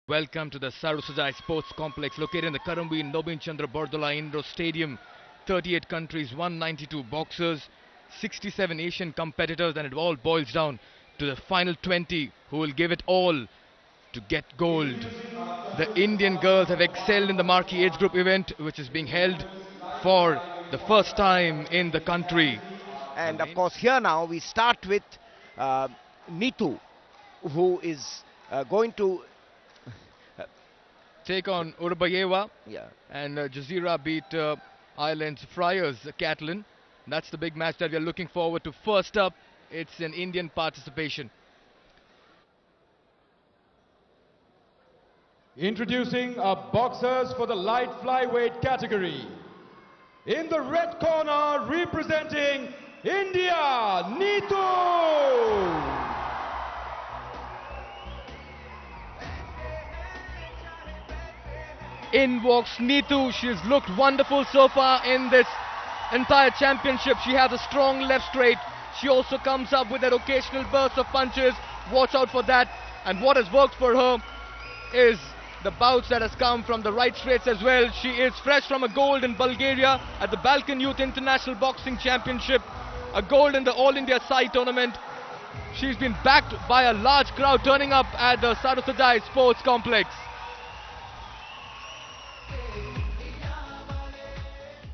Welcome to the Sarusajai Sports Complex located in the Karambi Nobin Chandra Bordula Indoor Stadium. 38 countries, 192 boxers, 67 Asian competitors, and it all boils down to the final 20 who will give it all to get gold. The Indian girls have excelled in the marquee age group event, which is being held for the first time in the country. And of course, here now we start with uh, Neetu, who is going to Take on Urbayeva, yeah. and Jazeera beat Ireland's Friars Catalan. That's the big match that we are looking forward to. First up, it's an Indian participation. Introducing our boxers for the light flyweight category. In the red corner, representing India, Neetu. In walks Neetu. She's looked wonderful so far in this entire championship. She has a strong left straight. She also comes up with that occasional burst of punches. Watch out for that. And what has worked for her is the bouts that has come from the right straights as well. She is fresh from a gold in Bulgaria at the Balkan Youth International Boxing Championship, a gold in the All India Side tournament. She's been backed by a large crowd turning up at the Sarusajai Sports Complex.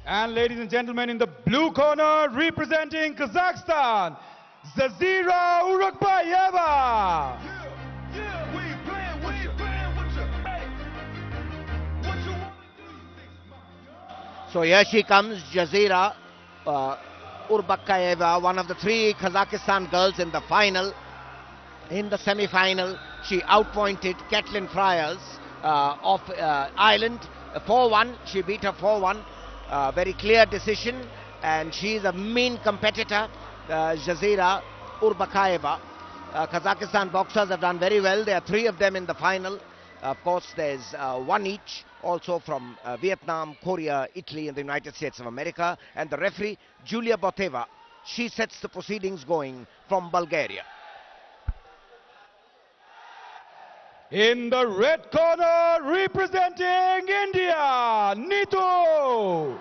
And ladies and gentlemen, in the blue corner, representing Kazakhstan, Zazira Urukbayeva. So here she comes, Jazeera Urbakayeva, one of the three Kazakhstan girls in the final. In the semi-final, she outpointed Caitlin Friars of Ireland 4-1. She beat her 4-1. Very clear decision, and she is a mean competitor, Jazeera Urbakayeva. Kazakhstan boxers have done very well. There are three of them in the final. Of course, there's one each, also from Vietnam, Korea, Italy, and the United States of America. And the referee, Julia Boteva, she sets the proceedings going from Bulgaria. In the red corner, representing India, Neetu.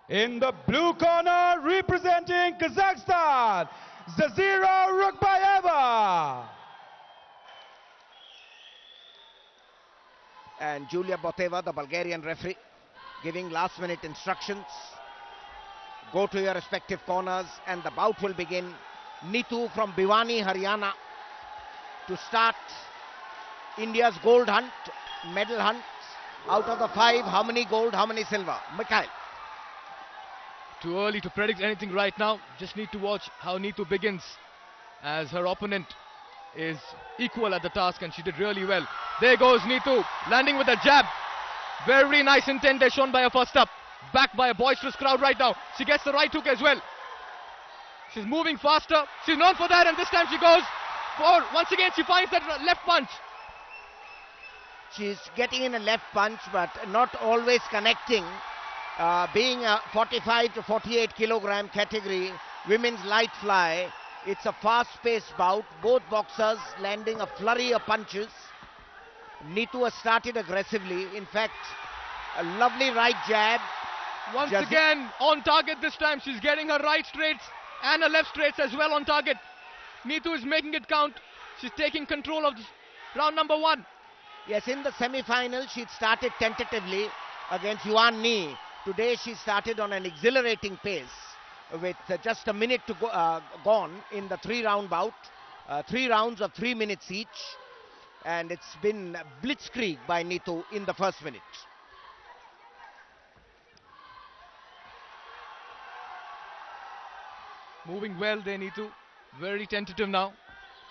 In the blue corner, representing Kazakhstan, Zazira Rukbayeva. And Julia Boteva, the Bulgarian referee, giving last-minute instructions. Go to your respective corners, and the bout will begin. Neetu from Bhiwani, Haryana, to start India's gold hunt, medal hunt. Out of the 5, how many gold, how many silver? Mikhail. Too early to predict anything right now. Just need to watch how Neetu begins, as her opponent is equal at the task, and she did really well. There goes Neetu, landing with a jab. Very nice intent there shown by her first up. Backed by a boisterous crowd right now. She gets the right hook as well. She's moving faster. She's known for that, and this time she goes for, once again, she finds that left punch. She's getting in a left punch, but not always connecting. Being a 45 to 48 kilogram category, women's light fly, it's a fast-paced bout. Both boxers landing a flurry of punches. Neetu has started aggressively. In fact, a lovely right jab. Once again, on target this time. She's getting her right straights and her left straights as well on target. Neetu is making it count. She's taking control of round number 1. Yes, in the semi-final, she started tentatively against Yuan Ni. Today, she started on an exhilarating pace with just a minute to go, gone in the 3-round bout. 3 rounds of 3 minutes each. And it's been blitzkrieg by Neetu in the first minute. Moving well there, Neetu. Very tentative now.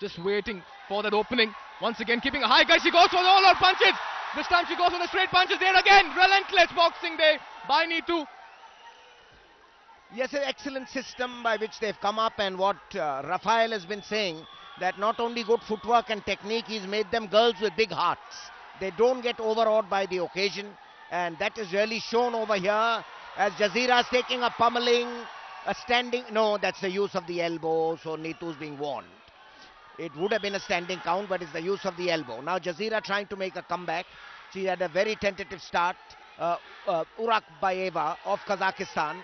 Just waiting for that opening. Once again, keeping a high guard. She goes for all her punches. This time she goes for the straight punches. There again, relentless boxing there by Neetu. Yes, an excellent system by which they've come up, and what Rafael has been saying, that not only good footwork and technique, he's made them girls with big hearts. They don't get overawed by the occasion, and that is really shown over here as Jazeera is taking a pummeling. A standing, no, that's the use of the elbow, so Neetu's being warned. It would have been a standing count, but it's the use of the elbow. Now Jazeera trying to make a comeback. She had a very tentative start. Urakbayeva of Kazakhstan.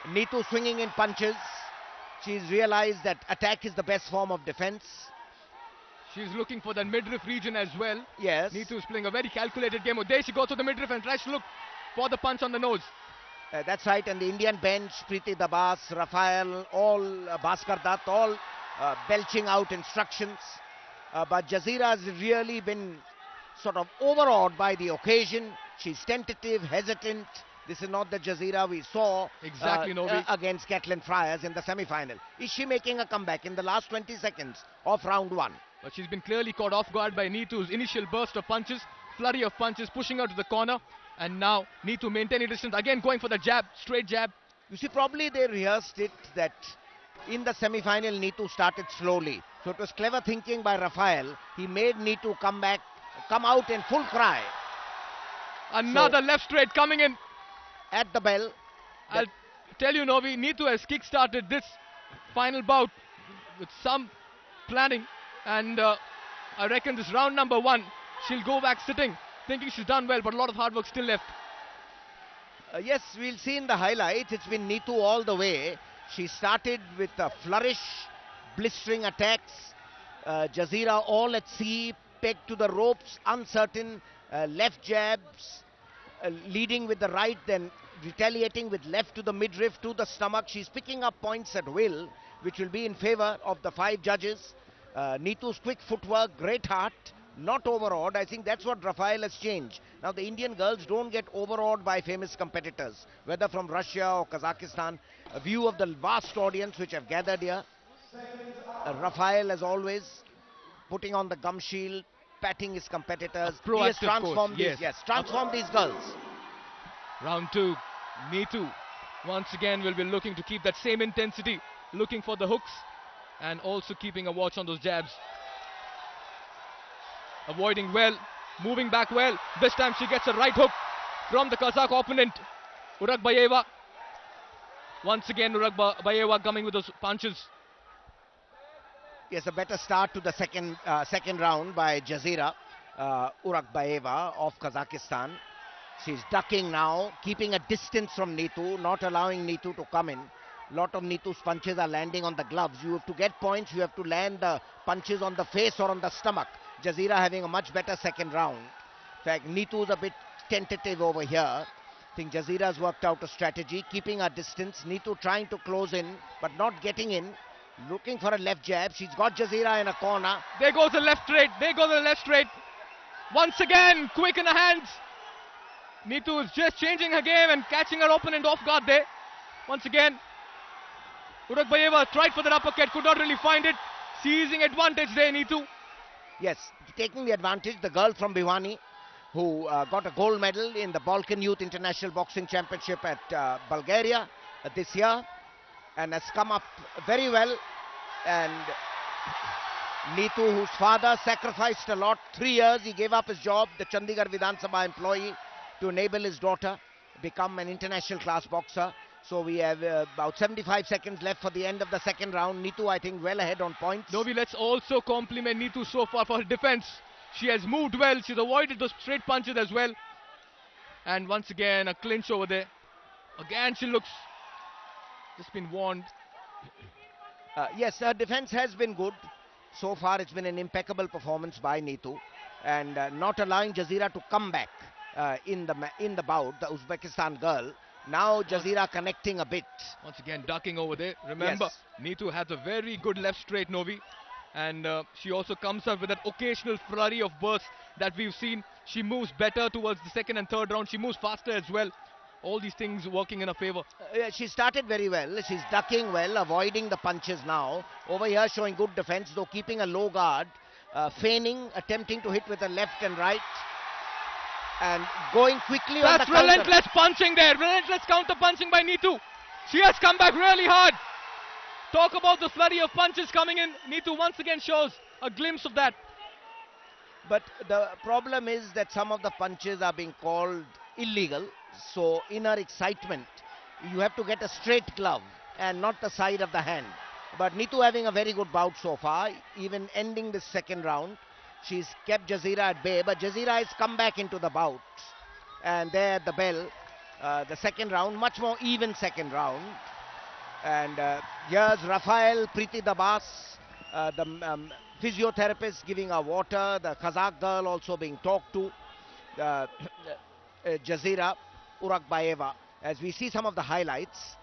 Neetu swinging in punches. She's realized that attack is the best form of defense. She's looking for the midriff region as well. Yes. Neetu is playing a very calculated game. There she goes to the midriff and tries to look for the punch on the nose. That's right, and the Indian bench, Preeti Dabas, Rafael, all Bhaskar Dutt, all belching out instructions. But Jazeera has really been sort of overawed by the occasion. She's tentative, hesitant. This is not the Jazeera we saw Exactly, Novi. against Caitlin Fryers in the semi-final. Is she making a comeback in the last 20 seconds of round one? But she's been clearly caught off guard by Neetu's initial burst of punches, flurry of punches, pushing her to the corner. And now Neetu maintaining distance, again going for the jab, straight jab. You see, probably they rehearsed it that in the semi-final Neetu started slowly. So it was clever thinking by Rafael. He made Neetu come out in full cry. Another left straight coming in. At the bell. I'll tell you, Novi, Neetu has kick-started this final bout with some planning. And I reckon this round number one, she'll go back sitting, thinking she's done well, but a lot of hard work still left. Yes, we'll see in the highlights. It's been Neetu all the way. She started with a flourish, blistering attacks. Jazeera all at sea, pegged to the ropes, uncertain, left jabs, leading with the right, then retaliating with left to the midriff, to the stomach. She's picking up points at will, which will be in favor of the 5 judges. Neetu's quick footwork, great heart, not overawed. I think that's what Rafael has changed. Now the Indian girls don't get overawed by famous competitors, whether from Russia or Kazakhstan. A view of the vast audience which have gathered here. Rafael, as always, putting on the gum shield, patting his competitors. He has transformed transformed these girls. Round 2, Neetu once again will be looking to keep that same intensity, looking for the hooks and also keeping a watch on those jabs. Avoiding well, moving back well. This time she gets a right hook from the Kazakh opponent, Urakbayeva. Once again, Urakbayeva coming with those punches. Yes, a better start to the second round by Jazeera. Urakbayeva of Kazakhstan. She's ducking now, keeping a distance from Neetu, not allowing Neetu to come in. Lot of Neetu's punches are landing on the gloves. You have to get points, you have to land the punches on the face or on the stomach. Jazeera having a much better second round. In fact, Neetu's a bit tentative over here. I think Jazeera's worked out a strategy, keeping her distance. Neetu trying to close in, but not getting in. Looking for a left jab. She's got Jazeera in a corner. There goes the left straight. There goes the left straight. Once again, quick in the hands. Neetu is just changing her game and catching her opponent off guard there. Once again, Urakbayeva tried for that uppercut, could not really find it. Seizing advantage there, Neetu. Yes, taking the advantage. The girl from Bhiwani, who got a gold medal in the Balkan Youth International Boxing Championship at Bulgaria this year, and has come up very well. And Neetu, whose father sacrificed a lot, 3 years, he gave up his job, the Chandigarh Vidhan Sabha employee, to enable his daughter become an international class boxer. So we have about 75 seconds left for the end of the second round. Neetu, I think, well ahead on points. Novi, let's also compliment Neetu so far for her defense. She has moved well. She's avoided those straight punches as well. And once again, a clinch over there. Again, she looks just been warned. Yes, her defense has been good. So far, it's been an impeccable performance by Neetu. And not allowing Jazeera to come back in the bout, the Uzbekistan girl. Now Jazeera connecting a bit. Once again ducking over there. Remember, Yes. Neetu has a very good left straight, Novi. And she also comes up with that occasional flurry of bursts that we've seen. She moves better towards the second and third round. She moves faster as well. All these things working in her favor. She started very well. She's ducking well, avoiding the punches now. Over here showing good defense, though keeping a low guard. Feigning, attempting to hit with the left and right. And going quickly on the That's counter. relentless punching there. Relentless counter punching by Neetu. She has come back really hard. Talk about the flurry of punches coming in. Neetu once again shows a glimpse of that. But the problem is that some of the punches are being called illegal. So in her excitement, you have to get a straight glove and not the side of the hand. But Neetu having a very good bout so far, even ending the second round. She's kept Jazeera at bay, but Jazeera has come back into the bout. And there at the bell, the second round, much more even second round. And here's Rafael Preeti Dabas, the physiotherapist giving her water, the Kazakh girl also being talked to, Jazeera Urakbayeva. As we see some of the highlights,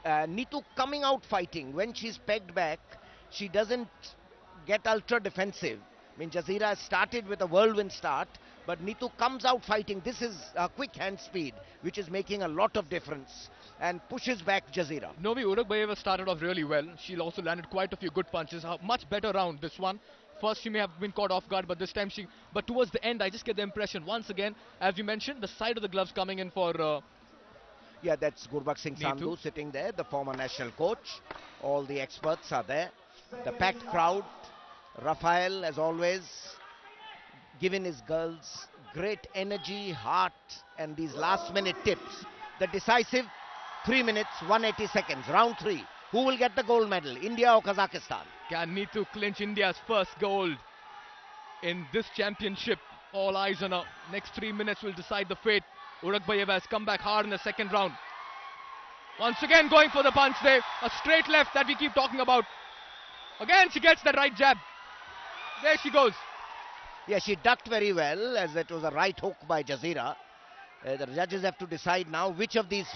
Neetu coming out fighting. When she's pegged back, she doesn't get ultra defensive. I mean, Jazeera has started with a whirlwind start, but Neetu comes out fighting. This is a quick hand speed, which is making a lot of difference, and pushes back Jazeera. Novi Urakbayeva started off really well. She also landed quite a few good punches. A much better round, this one. First, she may have been caught off guard, but this time but towards the end, I just get the impression, once again, as you mentioned, the side of the gloves coming in for... Yeah, that's Gurbakh Singh Sandhu sitting there, the former national coach. All the experts are there. The packed crowd. Rafael, as always, giving his girls great energy, heart, and these last-minute tips. The decisive 3 minutes, 180 seconds, round 3. Who will get the gold medal, India or Kazakhstan? Can Neetu clinch India's first gold in this championship? All eyes on her. Next 3 minutes will decide the fate. Urakbayeva has come back hard in the second round. Once again going for the punch there. A straight left that we keep talking about. Again she gets that right jab. There she goes. Yeah, she ducked very well, as it was a right hook by Jazeera. The judges have to decide now which of these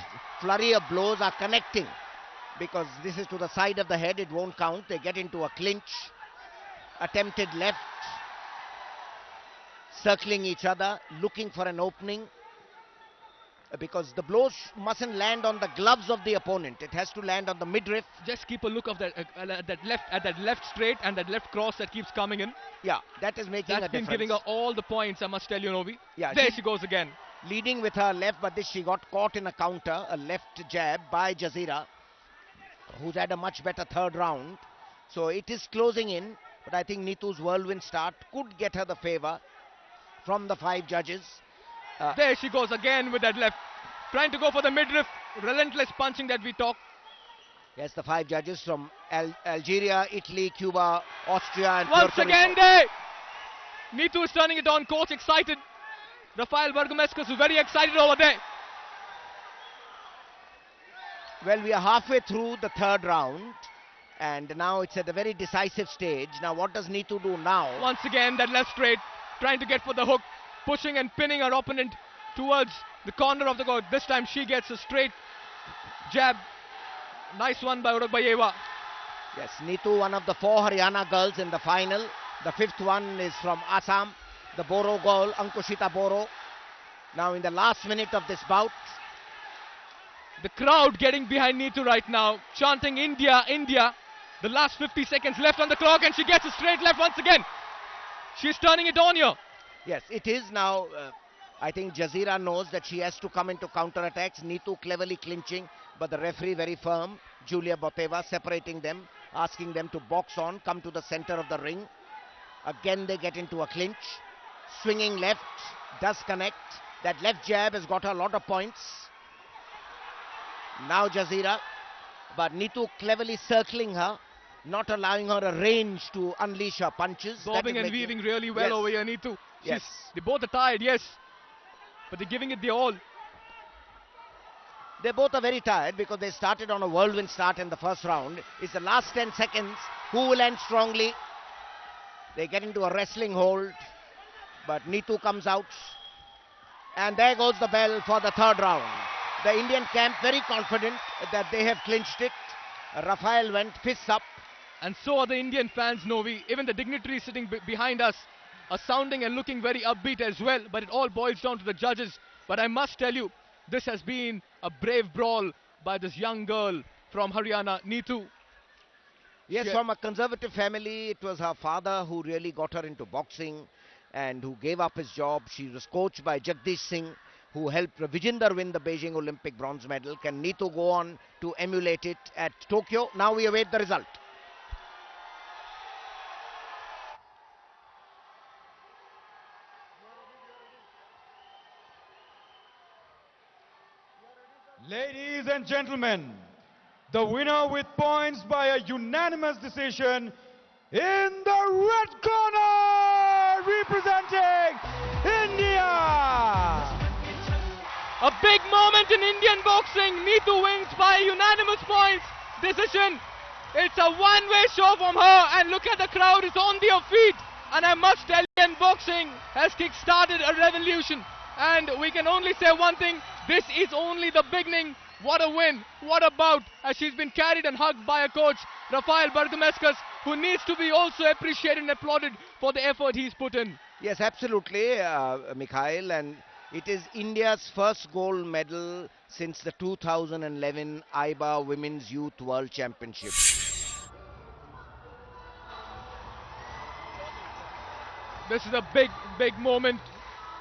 flurry of blows are connecting, because this is to the side of the head, it won't count. They get into a clinch. Attempted left. Circling each other, looking for an opening, because the blows mustn't land on the gloves of the opponent. It has to land on the midriff. Just keep a look of that at that left straight and that left cross that keeps coming in. Yeah, that is making a difference. That's been giving her all the points, I must tell you, Novi. Yeah, there she goes again. Leading with her left, but this she got caught in a counter, a left jab by Jazeera, who's had a much better third round. So it is closing in, but I think Neetu's whirlwind start could get her the favor from the 5 judges. There she goes again with that left, trying to go for the midriff, relentless punching that we talk. Yes, the 5 judges from Algeria, Italy, Cuba, Austria, and once Puerto again Rico. there. Neetu is turning it on, coach excited. Rafael Bergomescus is very excited over there. Well, we are halfway through the third round, and now it's at a very decisive stage. Now what does Neetu do now? Once again that left straight, trying to get for the hook, pushing and pinning her opponent towards the corner of the court. This time she gets a straight jab. Nice one by Urakbayeva. Yes, Neetu, one of the 4 Haryana girls in the final. The 5th one is from Assam, the Boro girl, Ankushita Boro. Now in the last minute of this bout. The crowd getting behind Neetu right now, chanting India, India. The last 50 seconds left on the clock, and she gets a straight left once again. She's turning it on here. Yes, it is now. I think Jazeera knows that she has to come into counter-attacks. Neetu cleverly clinching, but the referee very firm. Julia Boteva separating them, asking them to box on, come to the center of the ring. Again they get into a clinch. Swinging left, does connect. That left jab has got her a lot of points. Now Jazeera, but Neetu cleverly circling her, not allowing her a range to unleash her punches. Bobbing and weaving really well over here, Neetu. Yes. They both are tired, yes, but they're giving it their all. They both are very tired because they started on a whirlwind start in the first round. It's the last 10 seconds. Who will end strongly? They get into a wrestling hold, but Neetu comes out. And there goes the bell for the third round. The Indian camp very confident that they have clinched it. Rafael went fists up. And so are the Indian fans, Novi. Even the dignitaries sitting behind us are sounding and looking very upbeat as well. But it all boils down to the judges. But I must tell you, this has been a brave brawl by this young girl from Haryana, Neetu. Yes, from a conservative family. It was her father who really got her into boxing and who gave up his job. She was coached by Jagdish Singh, who helped Vijender win the Beijing Olympic bronze medal. Can Neetu go on to emulate it at Tokyo? Now we await the result. Ladies and gentlemen, the winner with points by a unanimous decision in the red corner, representing India. A big moment in Indian boxing. Neetu wins by unanimous points decision. It's a one-way show from her, and look at the crowd is on their feet. And I must tell you, Indian boxing has kick-started a revolution. And we can only say one thing, this is only the beginning. What a win, what a bout, as she's been carried and hugged by a coach, Rafael Bergamascus, who needs to be also appreciated and applauded for the effort he's put in. Yes, absolutely, Mikhail, and it is India's first gold medal since the 2011 AIBA Women's Youth World Championship. This is a big moment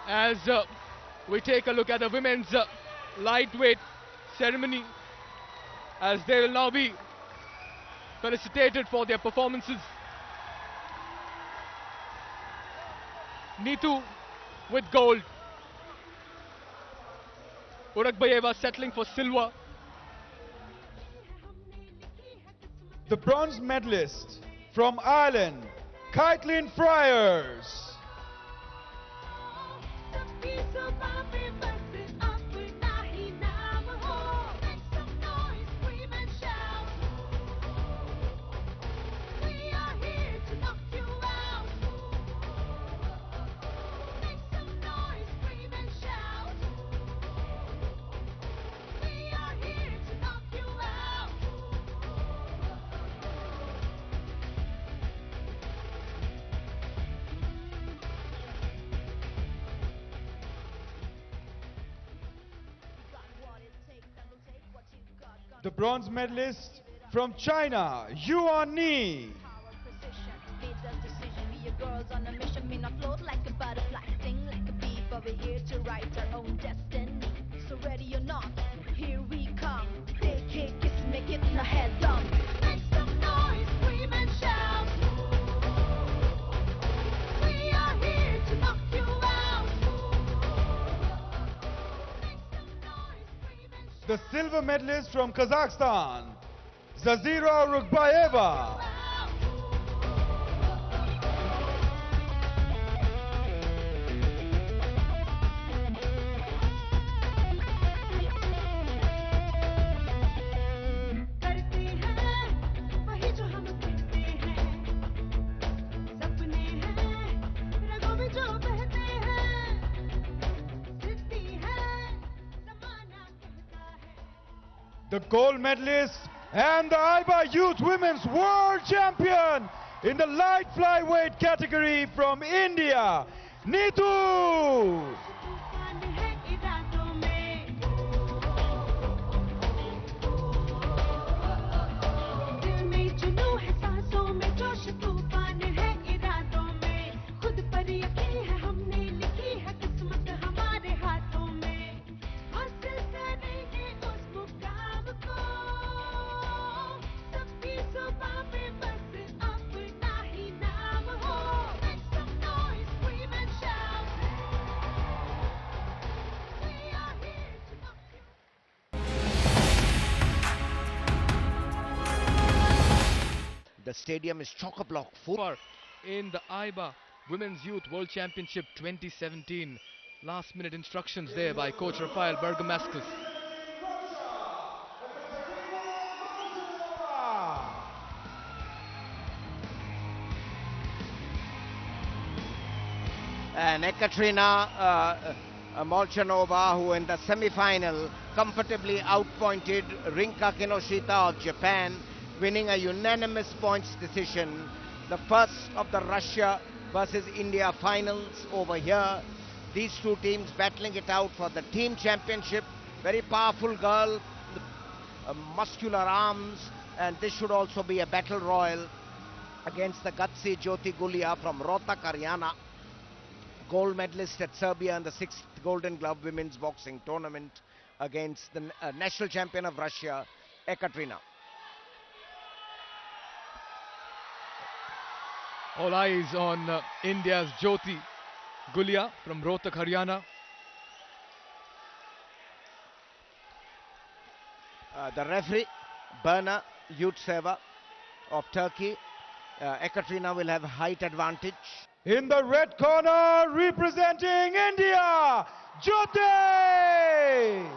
as we take a look at the women's lightweight ceremony, as they will now be felicitated for their performances. Neetu with gold. Urakbayeva settling for silver. The bronze medalist from Ireland, Caitlin Fryers. The bronze medalist from China, Yuan Ni. Girls on a mission, mean I float like a butterfly, sting like a bee, but we're here to write our own destiny. So ready or not, here we come. They kick, kiss, make it in the head dump. Make some noise, scream and shout. We are here to knock you out. Make some noise, scream and shout. The silver medalist from Kazakhstan, Zazira Rukbayeva. The gold medalist and the AIBA Youth Women's World Champion in the light flyweight category from India, Neetu. The stadium is chock-a-block full. In the AIBA Women's Youth World Championship 2017. Last minute instructions there by coach Rafael Bergamascus. And Ekaterina Molchanova, who in the semi-final comfortably outpointed Rinka Kinoshita of Japan, winning a unanimous points decision. The first of the Russia versus India finals over here. These two teams battling it out for the team championship. Very powerful girl, muscular arms, and this should also be a battle royal against the gutsy Jyoti Gulia from Rohtak, Haryana. Gold medalist at Serbia in the 6th Golden Glove Women's Boxing Tournament against the national champion of Russia, Ekaterina. All eyes on India's Jyoti Gulia from Rohtak, Haryana. The referee, Berna Yutseva of Turkey. Ekaterina will have height advantage. In the red corner, representing India, Jyoti!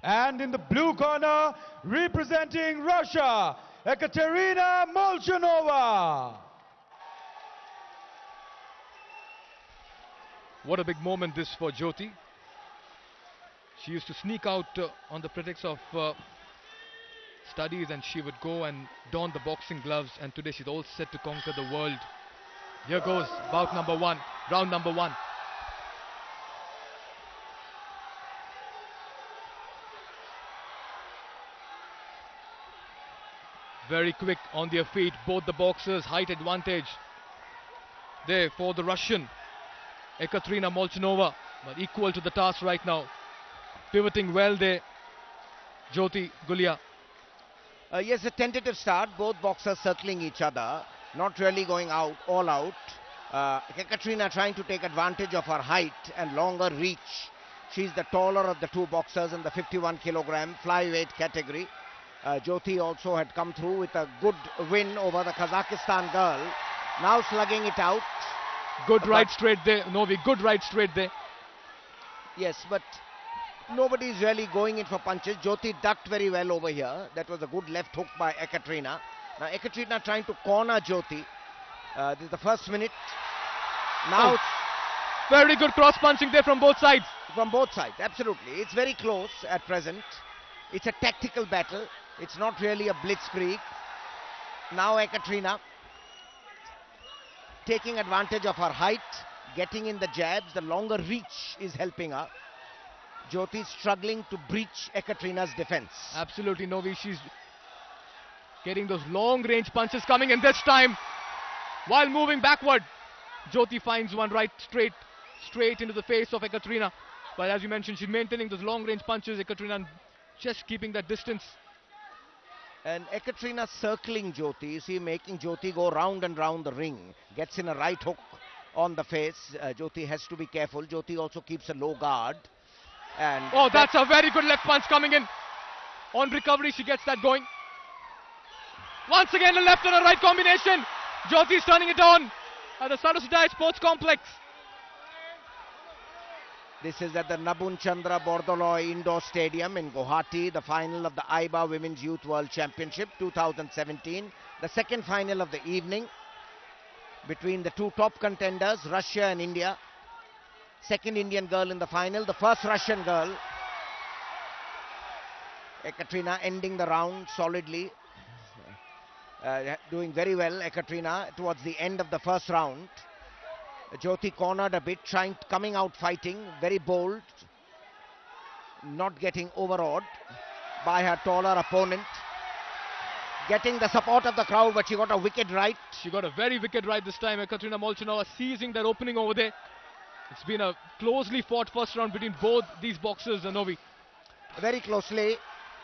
And in the blue corner, representing Russia, Ekaterina Molchanova. What a big moment this for Jyoti. She used to sneak out on the pretext of studies, and she would go and don the boxing gloves, and today she's all set to conquer the world. Here goes bout number one, round number one. Very quick on their feet, both the boxers, height advantage there for the Russian Ekaterina Molchanova, but equal to the task right now. Pivoting well there, Jyoti Gulia. Yes, a tentative start, both boxers circling each other, not really going out, all out. Ekaterina trying to take advantage of her height and longer reach. She's the taller of the two boxers in the 51 kilogram flyweight category. Jyoti also had come through with a good win over the Kazakhstan girl. Now slugging it out. Good right straight there, Novi, good right straight there. Yes, but nobody's really going in for punches. Jyoti ducked very well over here. That was a good left hook by Ekaterina. Now Ekaterina trying to corner Jyoti. This is the first minute. Now very good cross punching there from both sides. From both sides, absolutely. It's very close at present. It's a tactical battle. It's not really a blitzkrieg. Now Ekaterina taking advantage of her height, getting in the jabs. The longer reach is helping her. Jyoti struggling to breach Ekaterina's defense. Absolutely, Novi. She's getting those long range punches coming in this time. While moving backward, Jyoti finds one right straight into the face of Ekaterina. But as you mentioned, she's maintaining those long range punches. Ekaterina just keeping that distance. And Ekaterina circling Jyoti, you see, making Jyoti go round and round the ring. Gets in a right hook on the face. Jyoti has to be careful. Jyoti also keeps a low guard. And that's a very good left punch coming in. On recovery, she gets that going. Once again, a left and a right combination. Jyoti's turning it on at the Saraswati Sports Complex. This is at the Nabun Chandra Bordoloi Indoor Stadium in Guwahati, the final of the AIBA Women's Youth World Championship 2017. The second final of the evening between the two top contenders, Russia and India. Second Indian girl in the final, the first Russian girl. Ekaterina ending the round solidly. Doing very well, Ekaterina, towards the end of the first round. Jyoti cornered a bit, coming out fighting, very bold, not getting overawed by her taller opponent. Getting the support of the crowd, but she got a wicked right. She got a very wicked right this time. Ekaterina Molchanova seizing that opening over there. It's been a closely fought first round between both these boxers, Novi. Very closely,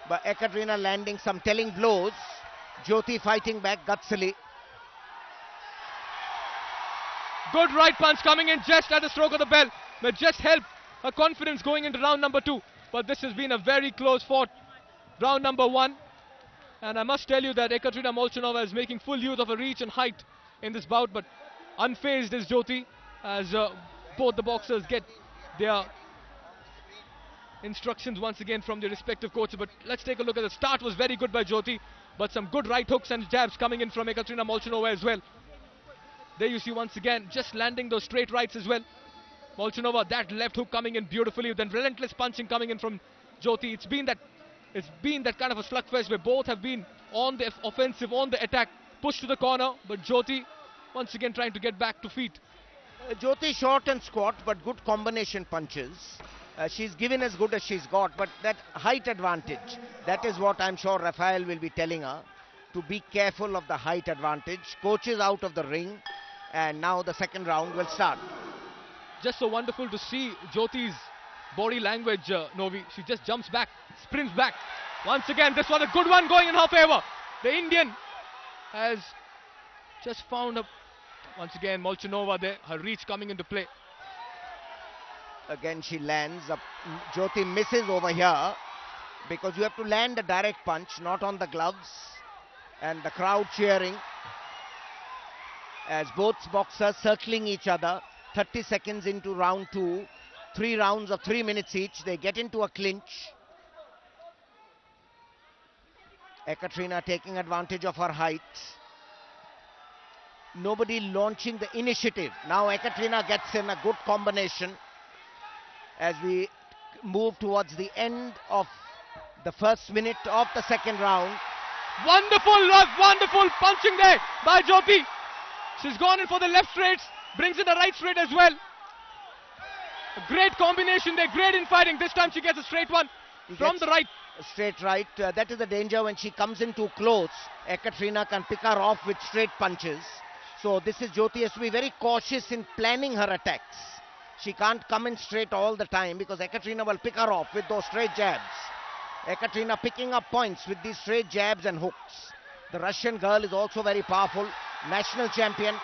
but Ekaterina landing some telling blows. Jyoti fighting back gutsily. Good right punch coming in just at the stroke of the bell. But just helped her confidence going into round number two. But this has been a very close fought round number one. And I must tell you that Ekaterina Molchanova is making full use of her reach and height in this bout. But unfazed is Jyoti as both the boxers get their instructions once again from their respective coaches. But let's take a look at the start. Was very good by Jyoti. But some good right hooks and jabs coming in from Ekaterina Molchanova as well. There you see once again just landing those straight rights as well. Molchanova, that left hook coming in beautifully, then relentless punching coming in from Jyoti. It's been that kind of a slugfest where both have been on the offensive, on the attack, pushed to the corner, but Jyoti once again trying to get back to feet. Jyoti short and squat, but good combination punches. She's given as good as she's got, but that height advantage, that is what I'm sure Rafael will be telling her, to be careful of the height advantage. Coach is out of the ring, and now the second round will start. Just so wonderful to see Jyoti's body language, Novi. She just jumps back, sprints back. Once again, this was a good one going in her favor. The Indian has just found a Once again, Molchanova there, her reach coming into play. Again she lands up. Jyoti misses over here because you have to land a direct punch, not on the gloves. And the crowd cheering as both boxers circling each other. 30 seconds into round 2. 3 rounds of 3 minutes each. They get into a clinch. Ekaterina taking advantage of her height. Nobody launching the initiative. Now Ekaterina gets in a good combination as we move towards the end of the first minute of the second round. Wonderful punching there by Jyoti. She's gone in for the left straights, brings in the right straight as well. A great combination there, great in fighting. This time she gets a straight one from the right. Straight right. That is the danger when she comes in too close. Ekaterina can pick her off with straight punches. So this is Jyoti has to be very cautious in planning her attacks. She can't come in straight all the time because Ekaterina will pick her off with those straight jabs. Ekaterina picking up points with these straight jabs and hooks. The Russian girl is also very powerful. National champion.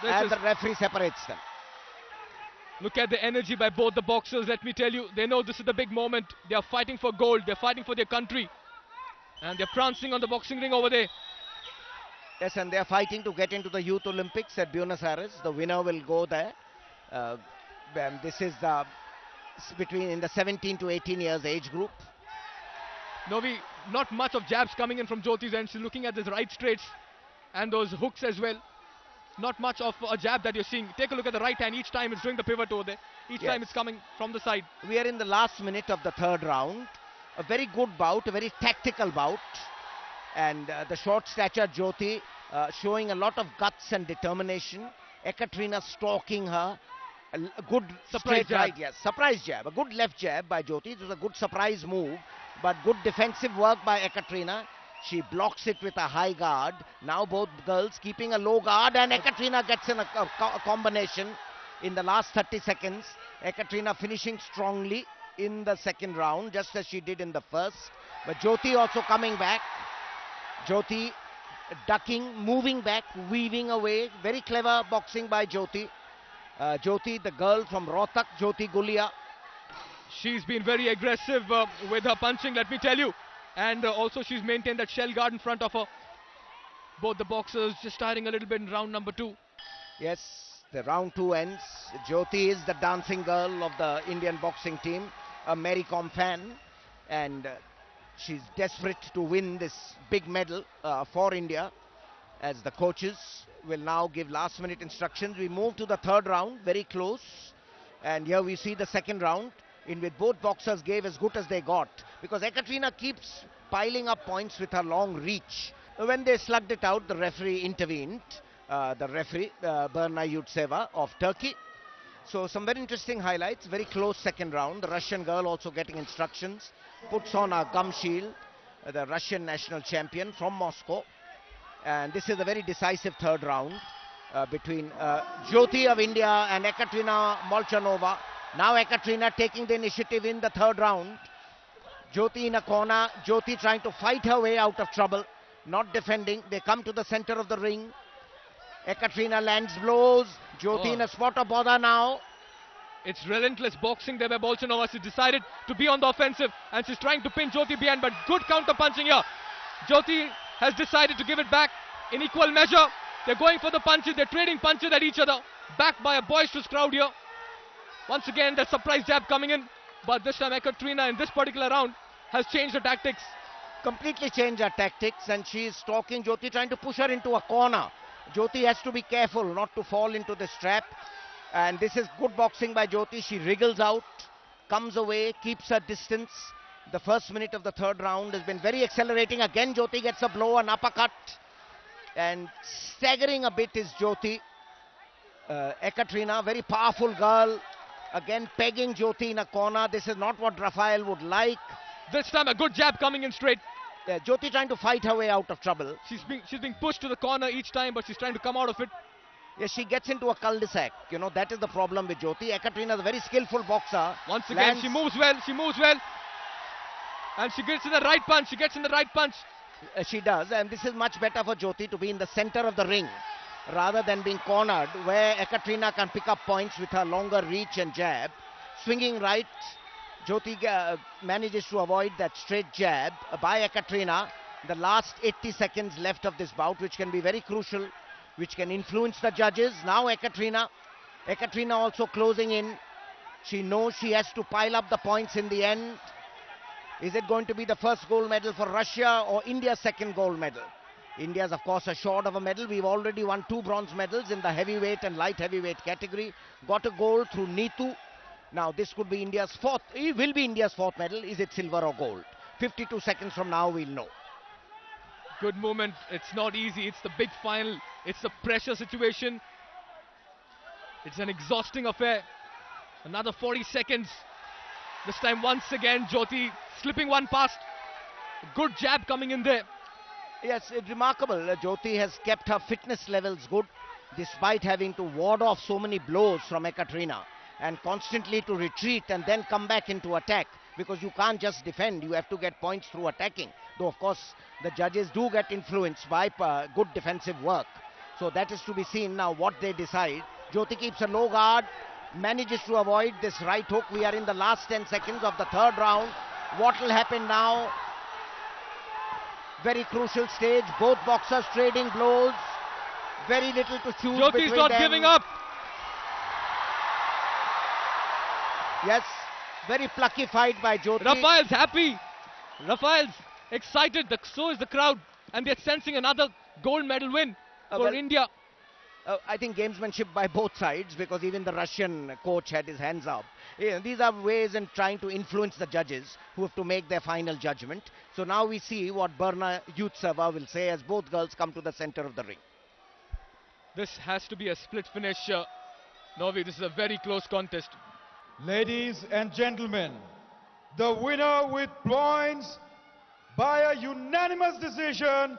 And the referee separates them. Look at the energy by both the boxers. Let me tell you, they know this is the big moment. They are fighting for gold. They're fighting for their country. And they're prancing on the boxing ring over there. Yes, and they're fighting to get into the Youth Olympics at Buenos Aires. The winner will go there. This is between in the 17 to 18 years age group. Novi, not much of jabs coming in from Jyoti's end. She's looking at the right straights and those hooks as well. Not much of a jab that you're seeing. Take a look at the right hand. Each time it's doing the pivot over there. Each time it's coming from the side. We are in the last minute of the third round. A very good bout, a very tactical bout. And the short stature Jyoti showing a lot of guts and determination. Ekaterina stalking her. A good surprise jab. Right, yes, surprise jab. A good left jab by Jyoti. It was a good surprise move. But good defensive work by Ekaterina. She blocks it with a high guard. Now both girls keeping a low guard and Ekaterina gets in a combination in the last 30 seconds. Ekaterina finishing strongly in the second round just as she did in the first. But Jyoti also coming back. Jyoti ducking, moving back, weaving away. Very clever boxing by Jyoti. Jyoti, the girl from Rohtak, Jyoti Gulia. She's been very aggressive with her punching, let me tell you. And also she's maintained that shell guard in front of her. Both the boxers just tiring a little bit in round number 2. Yes, the round 2 ends. Jyoti is the dancing girl of the Indian boxing team, a Mary Kom fan. And she's desperate to win this big medal for India. As the coaches will now give last minute instructions. We move to the third round, very close. And here we see the second round, in which both boxers gave as good as they got. Because Ekaterina keeps piling up points with her long reach. When they slugged it out, the referee intervened. The referee, Berna Yutseva of Turkey. So some very interesting highlights. Very close second round. The Russian girl also getting instructions. Puts on a gum shield. The Russian national champion from Moscow. And this is a very decisive third round between Jyoti of India and Ekaterina Molchanova. Now Ekaterina taking the initiative in the third round. Jyoti in a corner. Jyoti trying to fight her way out of trouble. Not defending. They come to the center of the ring. Ekaterina lands blows. Jyoti in a spot of bother now. It's relentless boxing there by Molchanova. She decided to be on the offensive and she's trying to pin Jyoti behind, but good counter punching here. Jyoti has decided to give it back in equal measure. They're going for the punches. They're trading punches at each other. Backed by a boisterous crowd here. Once again, the surprise jab coming in. But this time Ekaterina in this particular round has changed her tactics. Completely changed her tactics, and she is stalking Jyoti, trying to push her into a corner. Jyoti has to be careful not to fall into this trap. And this is good boxing by Jyoti. She wriggles out, comes away, keeps her distance. The first minute of the third round has been very accelerating. Again, Jyoti gets a blow, an uppercut. And staggering a bit is Jyoti. Ekaterina, very powerful girl. Again, pegging Jyoti in a corner. This is not what Rafael would like. This time a good jab coming in straight. Jyoti trying to fight her way out of trouble. She's being pushed to the corner each time, but she's trying to come out of it. Yes, she gets into a cul-de-sac. You know, that is the problem with Jyoti. Ekaterina is a very skillful boxer. Once again, she moves well. She moves well. And she gets in the right punch. She gets in the right punch. She does. And this is much better for Jyoti to be in the center of the ring. rather than being cornered, where Ekaterina can pick up points with her longer reach and jab. Swinging right, Jyoti manages to avoid that straight jab by Ekaterina. The last 80 seconds left of this bout, which can be very crucial, which can influence the judges. Now Ekaterina also closing in. She knows she has to pile up the points in the end. Is it going to be the first gold medal for Russia or India's second gold medal? India's, of course, are short of a medal. We've already won 2 bronze medals in the heavyweight and light heavyweight category. Got a gold through Neetu. Now this could be India's fourth. It will be India's fourth medal. Is it silver or gold? 52 seconds from now we'll know. Good movement. It's not easy. It's the big final. It's the pressure situation. It's an exhausting affair. Another 40 seconds. This time once again Jyoti slipping one past. Good jab coming in there. Yes, it's remarkable. Jyoti has kept her fitness levels good despite having to ward off so many blows from Ekaterina and constantly to retreat and then come back into attack, because you can't just defend, you have to get points through attacking. Though of course the judges do get influenced by good defensive work. So that is to be seen now what they decide. Jyoti keeps a low guard, manages to avoid this right hook. We are in the last 10 seconds of the third round. What will happen now? Very crucial stage. Both boxers trading blows. Very little to choose between them. Jyoti's not giving up. Yes, very plucky fight by Jyoti. Rafael's happy. Rafael's excited. So is the crowd. And they're sensing another gold medal win for India. I think gamesmanship by both sides, because even the Russian coach had his hands up. Yeah, these are ways in trying to influence the judges who have to make their final judgment. So now we see what Berna Yutseva will say as both girls come to the center of the ring. This has to be a split finish. Novi, this is a very close contest. Ladies and gentlemen, the winner with points by a unanimous decision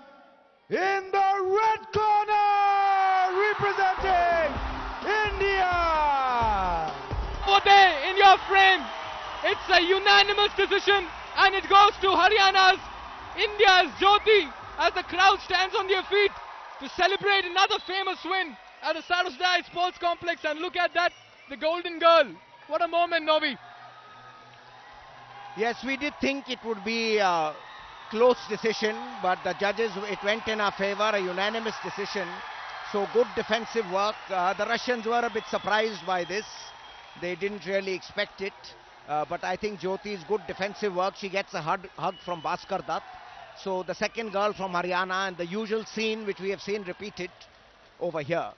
in the red corner, representing India. Over there in your frame, it's a unanimous decision and it goes to Haryana's, India's Jyoti, as the crowd stands on their feet to celebrate another famous win at the Saraswati Sports Complex. And look at that, the golden girl. What a moment, Novi. Yes, we did think it would be a close decision, but the judges, it went in our favor, a unanimous decision. So good defensive work. The Russians were a bit surprised by this. They didn't really expect it. But I think Jyoti's good defensive work. She gets a hug from Bhaskar Dutt. So the second girl from Haryana, and the usual scene which we have seen repeated over here.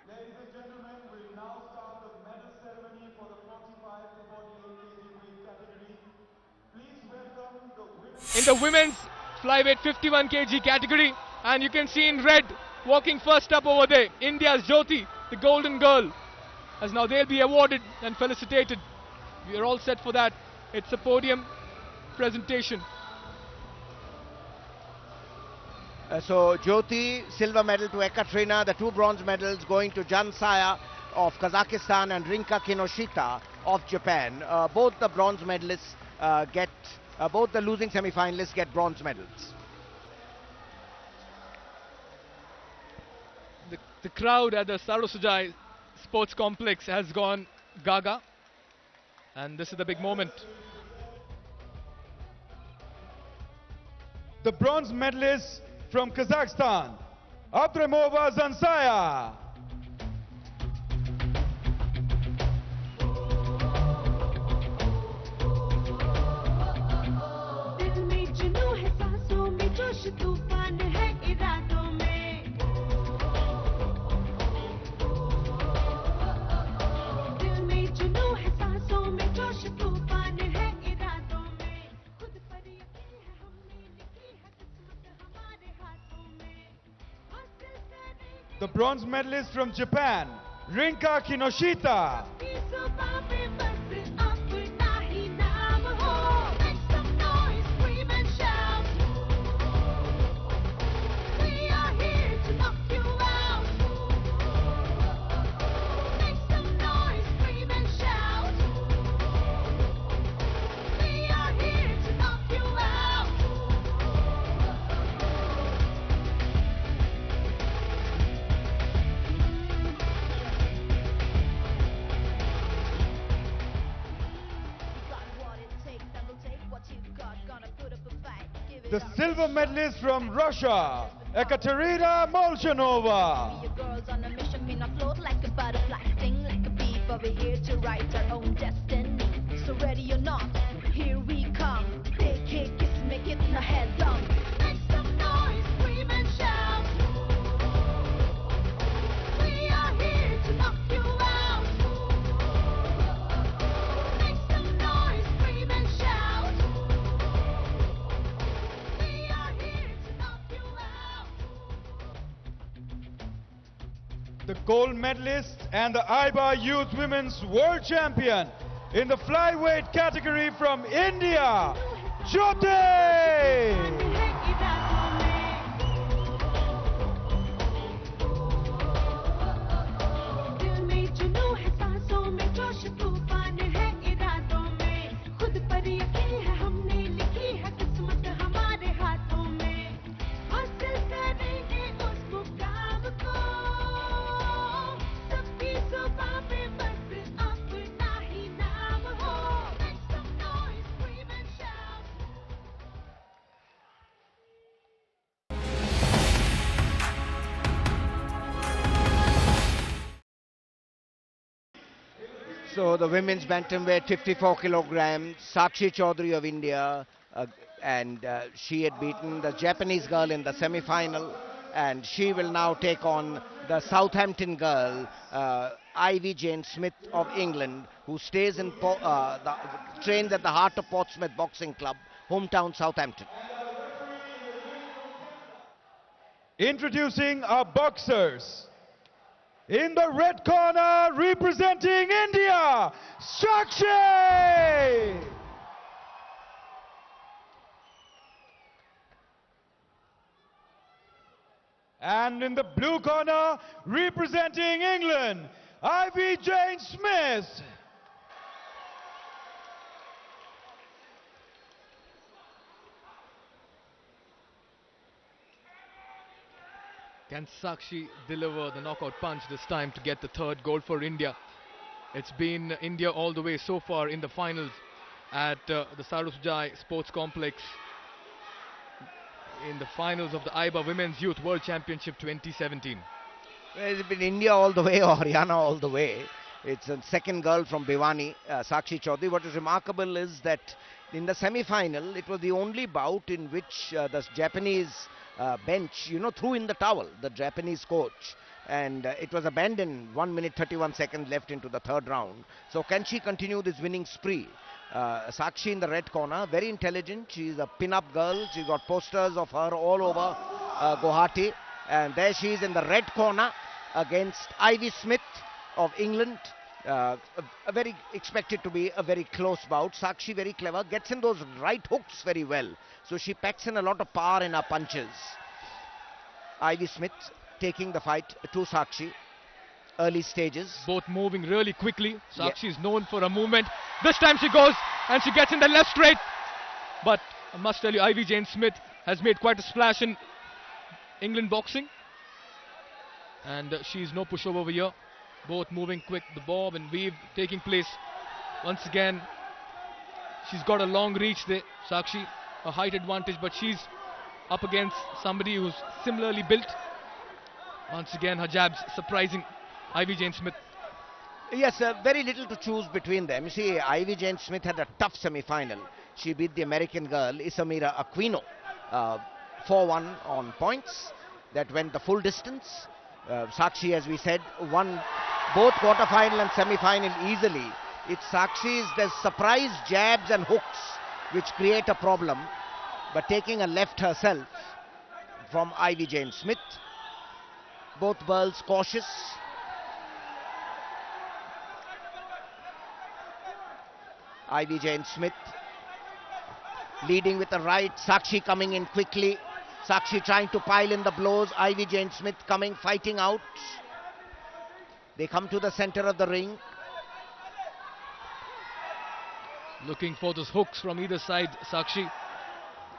Ladies and gentlemen, we'll now start the medal ceremony for the 45 to 48 kg weight category. Please welcome the winners. In the women's flyweight 51 kg category, and you can see in red walking first up over there, India's Jyoti, the golden girl, as now they'll be awarded and felicitated. We are all set for that. It's a podium presentation. So Jyoti, silver medal to Ekaterina, the 2 bronze medals going to Jan Saya of Kazakhstan and Rinka Kinoshita of Japan. Both the bronze medalists both the losing semi-finalists get bronze medals. The crowd at the Saraswati Sports Complex has gone gaga, and this is the big moment. The bronze medalist from Kazakhstan, Abdramova Zansaya. The bronze medalist from Japan, Rinka Kinoshita. the silver medalist from Russia, Ekaterina Molchanova. Your girls on a mission, me not float like a butterfly, sting like a bee, but we're here to write our own destiny. So ready or not, here we come. Big hit, kiss, make it no head dump. Make some noise, scream and shout. We are here to knock you out. Make some noise, scream and shout. We are here to knock you out. The gold medalist and the AIBA Youth Women's World Champion in the flyweight category from India, Chaudhary. So the women's bantamweight 54 kilograms, Sachi Chaudhary of India, and she had beaten the Japanese girl in the semi-final, and she will now take on the Southampton girl, Ivy Jane Smith of England, who stays in trains at the Heart of Portsmouth Boxing Club, hometown Southampton. Introducing our boxers. In the red corner, representing India, Shashi! And in the blue corner, representing England, Ivy Jane Smith. Can Sakshi deliver the knockout punch this time to get the third gold for India? It's been India all the way so far in the finals at the Sarusjai Sports Complex in the finals of the AIBA Women's Youth World Championship 2017. It's been India all the way or Haryana all the way. It's a second girl from Bhiwani, Sachi Chaudhary. What is remarkable is that in the semi-final, it was the only bout in which the Japanese bench, threw in the towel, the Japanese coach. And it was abandoned 1 minute 31 seconds left into the third round. So can she continue this winning spree? Sakshi in the red corner, very intelligent. She's a pin-up girl. She's got posters of her all over Guwahati. And there she is in the red corner against Ivy Smith of England. Very expected to be a very close bout. Sakshi very clever, gets in those right hooks very well. So she packs in a lot of power in her punches. Ivy Smith taking the fight to Sakshi. Early stages. Both moving really quickly. Sakshi is known for a movement. This time she goes and she gets in the left straight. But I must tell you, Ivy Jane Smith has made quite a splash in England boxing. And she's no pushover over here. Both moving quick, the bob and weave taking place. Once again, she's got a long reach there, Sakshi, a height advantage, but she's up against somebody who's similarly built. Once again, her jabs surprising Ivy Jane Smith. Yes, very little to choose between them. You see, Ivy Jane Smith had a tough semi-final. She beat the American girl, Isamira Aquino, 4-1 on points. That went the full distance. Sakshi, as we said, won both quarter-final and semi-final easily. It's Sakshi's, there's surprise jabs and hooks which create a problem. But taking a left herself from Ivy Jane Smith. Both girls cautious. Ivy Jane Smith leading with the right. Sakshi coming in quickly. Sakshi trying to pile in the blows. Ivy Jane Smith coming, fighting out. They come to the center of the ring. Looking for those hooks from either side, Sakshi.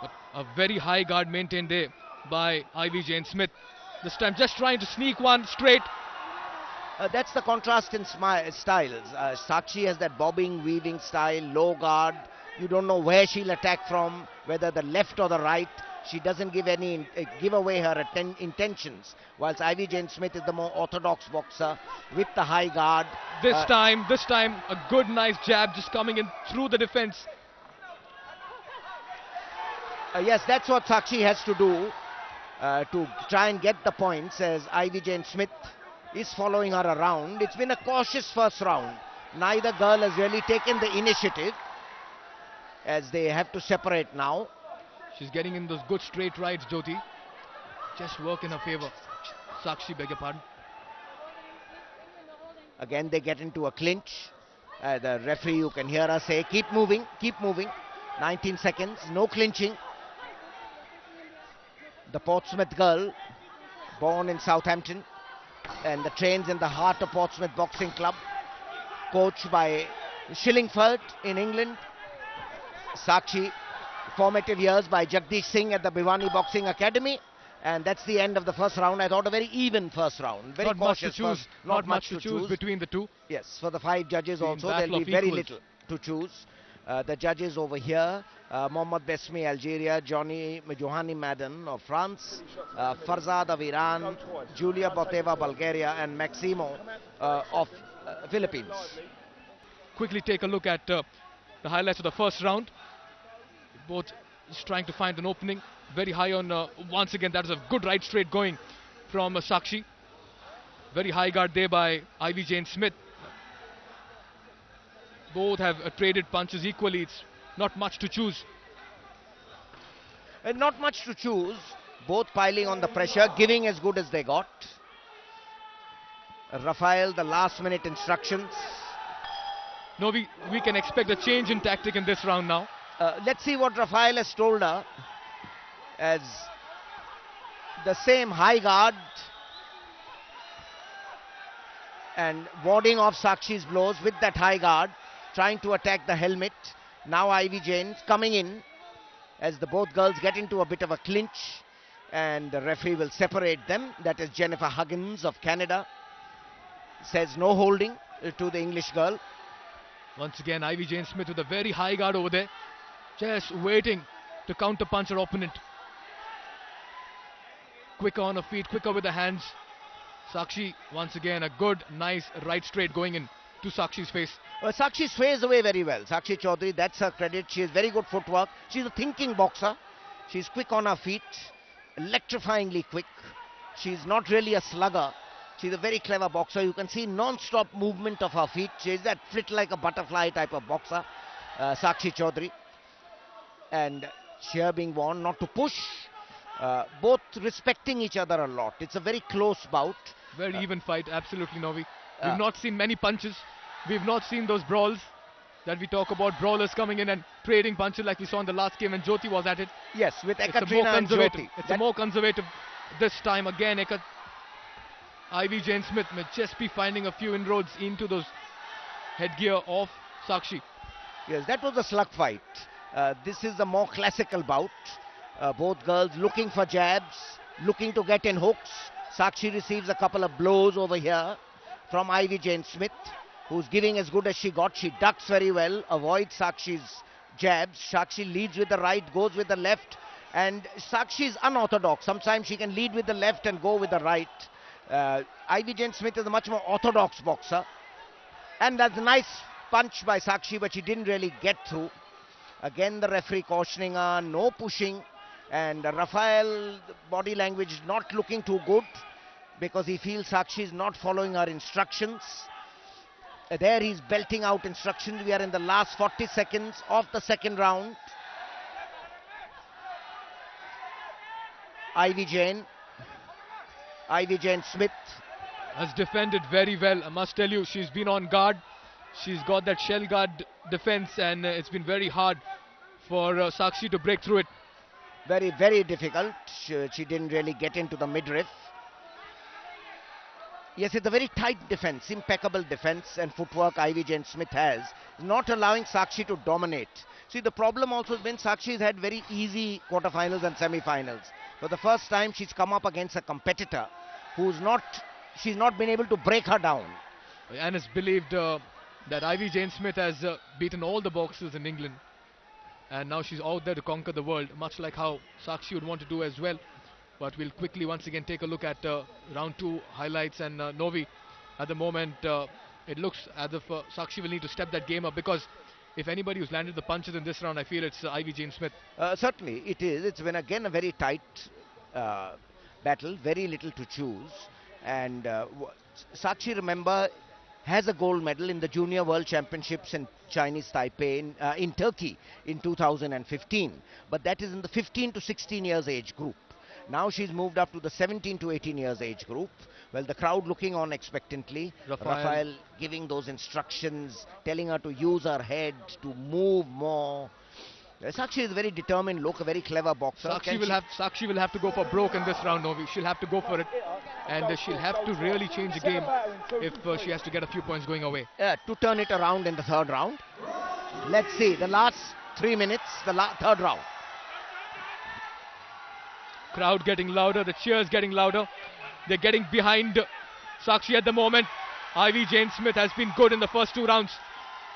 But a very high guard maintained there by Ivy Jane Smith. This time just trying to sneak one straight. That's the contrast in styles. Sakshi has that bobbing, weaving style, low guard, You don't know where she'll attack from, whether the left or the right. She doesn't give away her intentions, whilst Ivy Jane Smith is the more orthodox boxer with the high guard. This time, a good, nice jab just coming in through the defense. Yes, that's what Sachi has to do to try and get the points, as Ivy Jane Smith is following her around. It's been a cautious first round. Neither girl has really taken the initiative, as they have to separate now. She's getting in those good straight rights, Jyoti. Just work in her favor. Sakshi, beg your pardon. Again, they get into a clinch. The referee, you can hear her say, keep moving, keep moving. 19 seconds, no clinching. The Portsmouth girl, born in Southampton, and trains in the heart of Portsmouth Boxing Club, coached by Shillingford in England. Sakshi, formative years by Jagdish Singh at the Bhiwani Boxing Academy. And that's the end of the first round. I thought a very even first round. Very not cautious much to choose. Not much to choose between the two. Yes, for the 5 judges also, there'll be very little to choose. The judges over here, Mohammad Besmi, Algeria, Johani Madden of France, Farzad of Iran, Julia Boteva, Bulgaria, and Maximo of Philippines. Quickly take a look at the highlights of the first round. Both just trying to find an opening. Very high on, once again, that is a good right straight going from Sakshi. Very high guard there by Ivy Jane Smith. Both have traded punches equally. It's not much to choose. And not much to choose. Both piling on the pressure, giving as good as they got. Rafael, the last minute instructions. No, we can expect a change in tactic in this round now. Let's see what Rafael has told her. As the same high guard and warding off Sakshi's blows with that high guard, trying to attack the helmet. Now Ivy Jane's coming in as the both girls get into a bit of a clinch, and the referee will separate them. That is Jennifer Huggins of Canada. Says no holding to the English girl. Once again, Ivy Jane Smith with a very high guard over there, just waiting to counter punch her opponent. Quicker on her feet, quicker with the hands. Sakshi, once again, a good, nice right straight going in to Sakshi's face. Sakshi sways away very well. Sachi Chaudhary, that's her credit. She has very good footwork. She's a thinking boxer. She's quick on her feet, electrifyingly quick. She's not really a slugger. She's a very clever boxer. You can see non-stop movement of her feet. She's that flit like a butterfly type of boxer, Sachi Chaudhary. And cheer being worn, not to push. Both respecting each other a lot. It's a very close bout. Very even fight, absolutely, Novi. We've not seen many punches. We've not seen those brawls that we talk about, brawlers coming in and trading punches like we saw in the last game when Jyoti was at it. Yes, with Ekaterina and Jyoti. It's a more conservative this time. Again, Ivy Jane Smith may just be finding a few inroads into those headgear of Sakshi. Yes, that was a slug fight. This is a more classical bout. Both girls looking for jabs, looking to get in hooks. Sakshi receives a couple of blows over here from Ivy Jane Smith, who's giving as good as she got. She ducks very well, avoids Sakshi's jabs. Sakshi leads with the right, goes with the left, and Sakshi is unorthodox. Sometimes she can lead with the left and go with the right. Ivy Jane Smith is a much more orthodox boxer, and that's a nice punch by Sakshi, but she didn't really get through. Again, the referee cautioning her, no pushing, and Rafael, body language not looking too good because he feels Sakshi is not following her instructions. There he's belting out instructions. We are in the last 40 seconds of the second round. Ivy Jane Smith has defended very well. I must tell you, she's been on guard. She's got that shell guard defense, and it's been very hard for Sakshi to break through it. Very, very difficult. She didn't really get into the midriff. Yes, it's a very tight defense, impeccable defense and footwork Ivy Jane Smith has, not allowing Sakshi to dominate. See, the problem also has been Sakshi has had very easy quarterfinals and semi-finals. For the first time, she's come up against a competitor she's not been able to break her down. And it's believed that Ivy Jane Smith has beaten all the boxers in England. and now she's out there to conquer the world, much like how Sakshi would want to do as well. But we'll quickly once again take a look at round 2 highlights, and Novi, at the moment it looks as if Sakshi will need to step that game up, because if anybody who's landed the punches in this round, I feel it's Ivy Jane Smith. Certainly it is. It's been again a very tight battle, very little to choose, and Sakshi, remember, has a gold medal in the Junior World Championships in Chinese Taipei in Turkey in 2015, but that is in the 15 to 16 years age group. Now she's moved up to the 17 to 18 years age group. Well, the crowd looking on expectantly. Rafael giving those instructions, telling her to use her head, to move more. Sakshi is a very determined look, a very clever boxer. Sakshi will have to go for broke in this round, Novi. She'll have to go for it, and she'll have to really change the game if she has to get a few points going away. To turn it around in the third round. Let's see, the last 3 minutes, the third round. Crowd getting louder, the cheers getting louder. They're getting behind Sakshi at the moment. Ivy Jane Smith has been good in the first 2 rounds,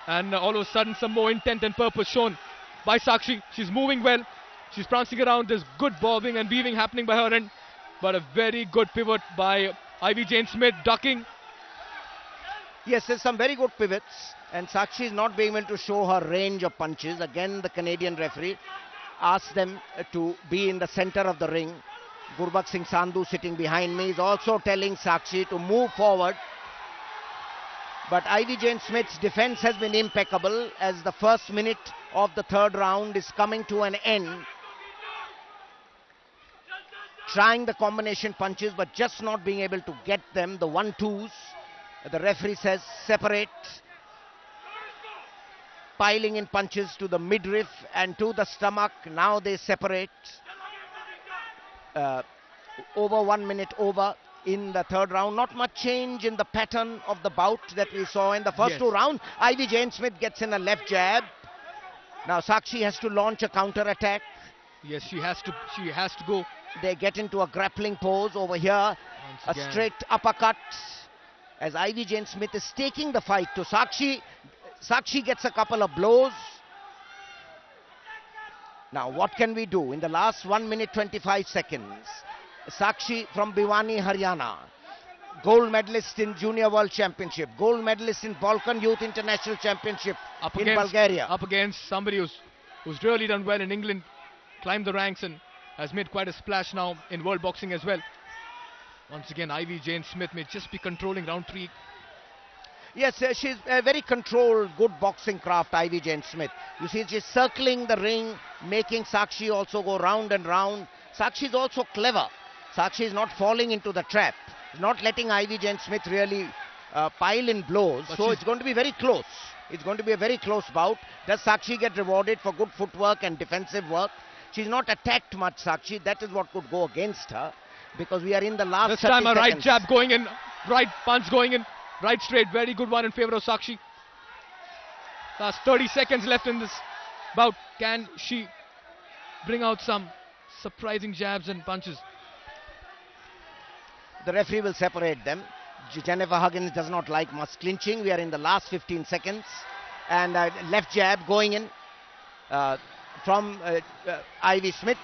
and all of a sudden some more intent and purpose shown by Sakshi. She's moving well, she's prancing around, there's good bobbing and weaving happening by her end, but a very good pivot by Ivy Jane Smith, ducking. Yes, there's some very good pivots, and Sakshi is not being able to show her range of punches. Again, the Canadian referee asked them to be in the center of the ring. Gurbakh Singh Sandhu, sitting behind me, is also telling Sakshi to move forward. But Ivy Jane Smith's defense has been impeccable as the first minute of the third round is coming to an end. Trying the combination punches, but just not being able to get them, the 1-2s. The referee says separate. Piling in punches to the midriff and to the stomach. Now they separate. Over 1 minute over in the third round. Not much change in the pattern of the bout that we saw in the first 2 rounds. Ivy Jane Smith gets in a left jab. Now Sakshi has to launch a counter attack. Yes, she has to go. They get into a grappling pose over here. A straight uppercut as Ivy Jane Smith is taking the fight to Sakshi. Sakshi gets a couple of blows. Now what can we do in the last 1 minute 25 seconds? Sakshi from Bhiwani, Haryana, gold medalist in Junior World Championship, gold medalist in Balkan Youth International Championship in Bulgaria. Up against somebody who's really done well in England, climbed the ranks and has made quite a splash now in world boxing as well. Once again, Ivy Jane Smith may just be controlling round 3. Yes, she's a very controlled, good boxing craft, Ivy Jane Smith. You see, she's circling the ring, making Sakshi also go round and round. Sakshi is also clever. Sakshi is not falling into the trap, not letting Ivy Jane Smith really pile in blows. But so it's going to be very close. It's going to be a very close bout. Does Sakshi get rewarded for good footwork and defensive work? She's not attacked much, Sakshi. That is what could go against her, because we are in the last 30 seconds. This time a right jab going in, right punch going in, right straight. Very good one in favor of Sakshi. Last 30 seconds left in this bout. Can she bring out some surprising jabs and punches? The referee will separate them. Jennifer Huggins does not like much clinching. We are in the last 15 seconds. And left jab going in from Ivy Smith.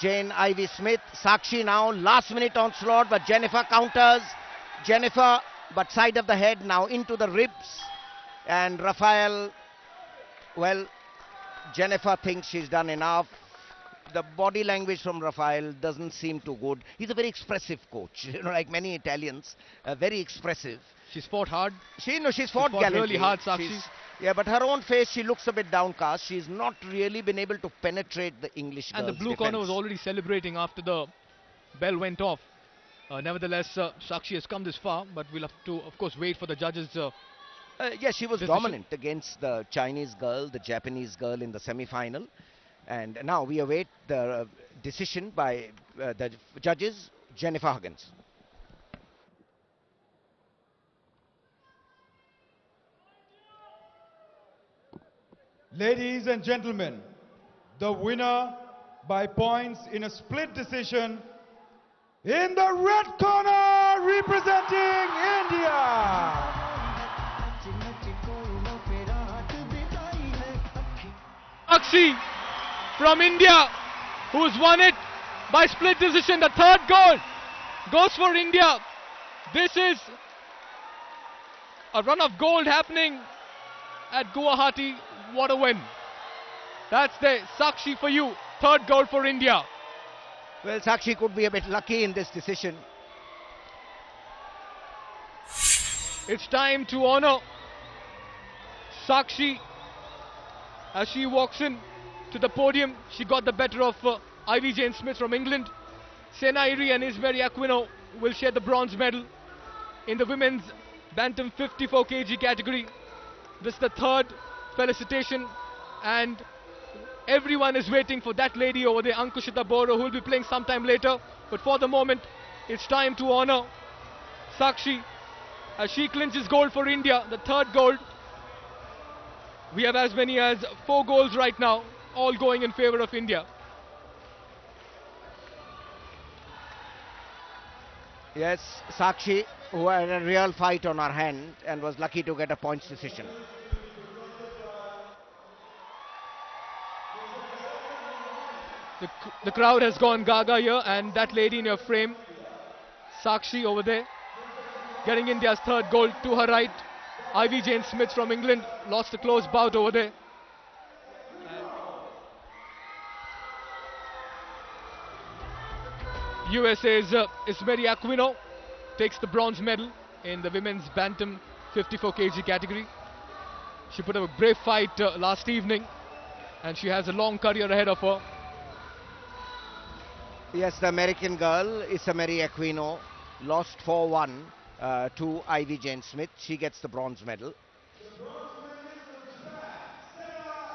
Jane Ivy Smith. Sakshi now, last minute onslaught, but Jennifer counters. Jennifer, but side of the head now into the ribs. And Rafael, well, Jennifer thinks she's done enough. The body language from Rafael doesn't seem too good. He's a very expressive coach, you know, like many Italians, very expressive. She's fought hard. She's fought gallantly. Really hard, Sakshi. Yeah, but her own face, she looks a bit downcast. She's not really been able to penetrate the English girls' And the blue corner was already celebrating after the bell went off. Nevertheless, Sakshi has come this far, but we'll have to, of course, wait for the judges' yes, she was decision. dominant against the Chinese girl, the Japanese girl in the semi-final. And now we await the decision by the judges, Jennifer Huggins. Ladies and gentlemen, the winner by points in a split decision in the red corner representing India. Sakshi from India, who's won it by split decision. The third goal goes for India. This is a run of gold happening at Guwahati. What a win. That's the Sakshi for you. Third goal for India. Well, Sakshi could be a bit lucky in this decision. It's time to honor Sakshi as she walks in to the podium. She got the better of Ivy Jane Smith from England. Senairi and Ismeri Aquino will share the bronze medal in the women's bantam 54 kg category. This is the third felicitation, and everyone is waiting for that lady over there, Ankushita Boro, who will be playing sometime later. But for the moment, it's time to honor Sakshi as she clinches gold for India, the third gold. We have as many as 4 goals right now, all going in favor of India. Yes, Sakshi, who had a real fight on her hand and was lucky to get a points decision. The crowd has gone gaga here, and that lady in your frame, Sakshi over there, getting India's third goal. To her right, Ivy Jane Smith from England lost a close bout over there. USA's Ismeri Aquino takes the bronze medal in the women's bantam 54 kg category. She put up a brave fight last evening, and she has a long career ahead of her. Yes, the American girl, Ismeri Aquino, lost 4-1 to Ivy Jane Smith. She gets the bronze medal.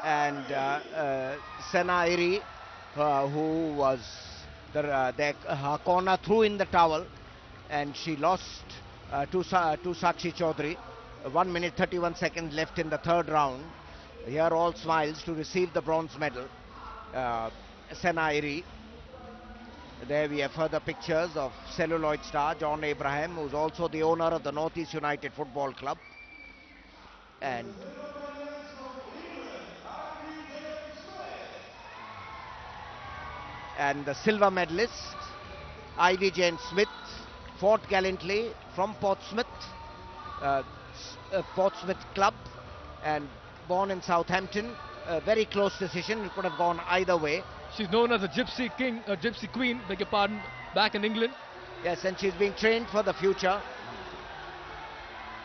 And Senairi, who was her corner, threw in the towel, and she lost to Sachi Chaudhary. 1 minute 31 seconds left in the third round. Here all smiles to receive the bronze medal. Senairi. There we have further pictures of celluloid star John Abraham, who's also the owner of the Northeast United Football Club. And the silver medalist, Ivy Jane Smith, fought gallantly from Portsmouth Club, and born in Southampton. A very close decision. It could have gone either way. She's known as a gypsy king, a gypsy queen, beg your pardon, back in England. Yes, and she's being trained for the future.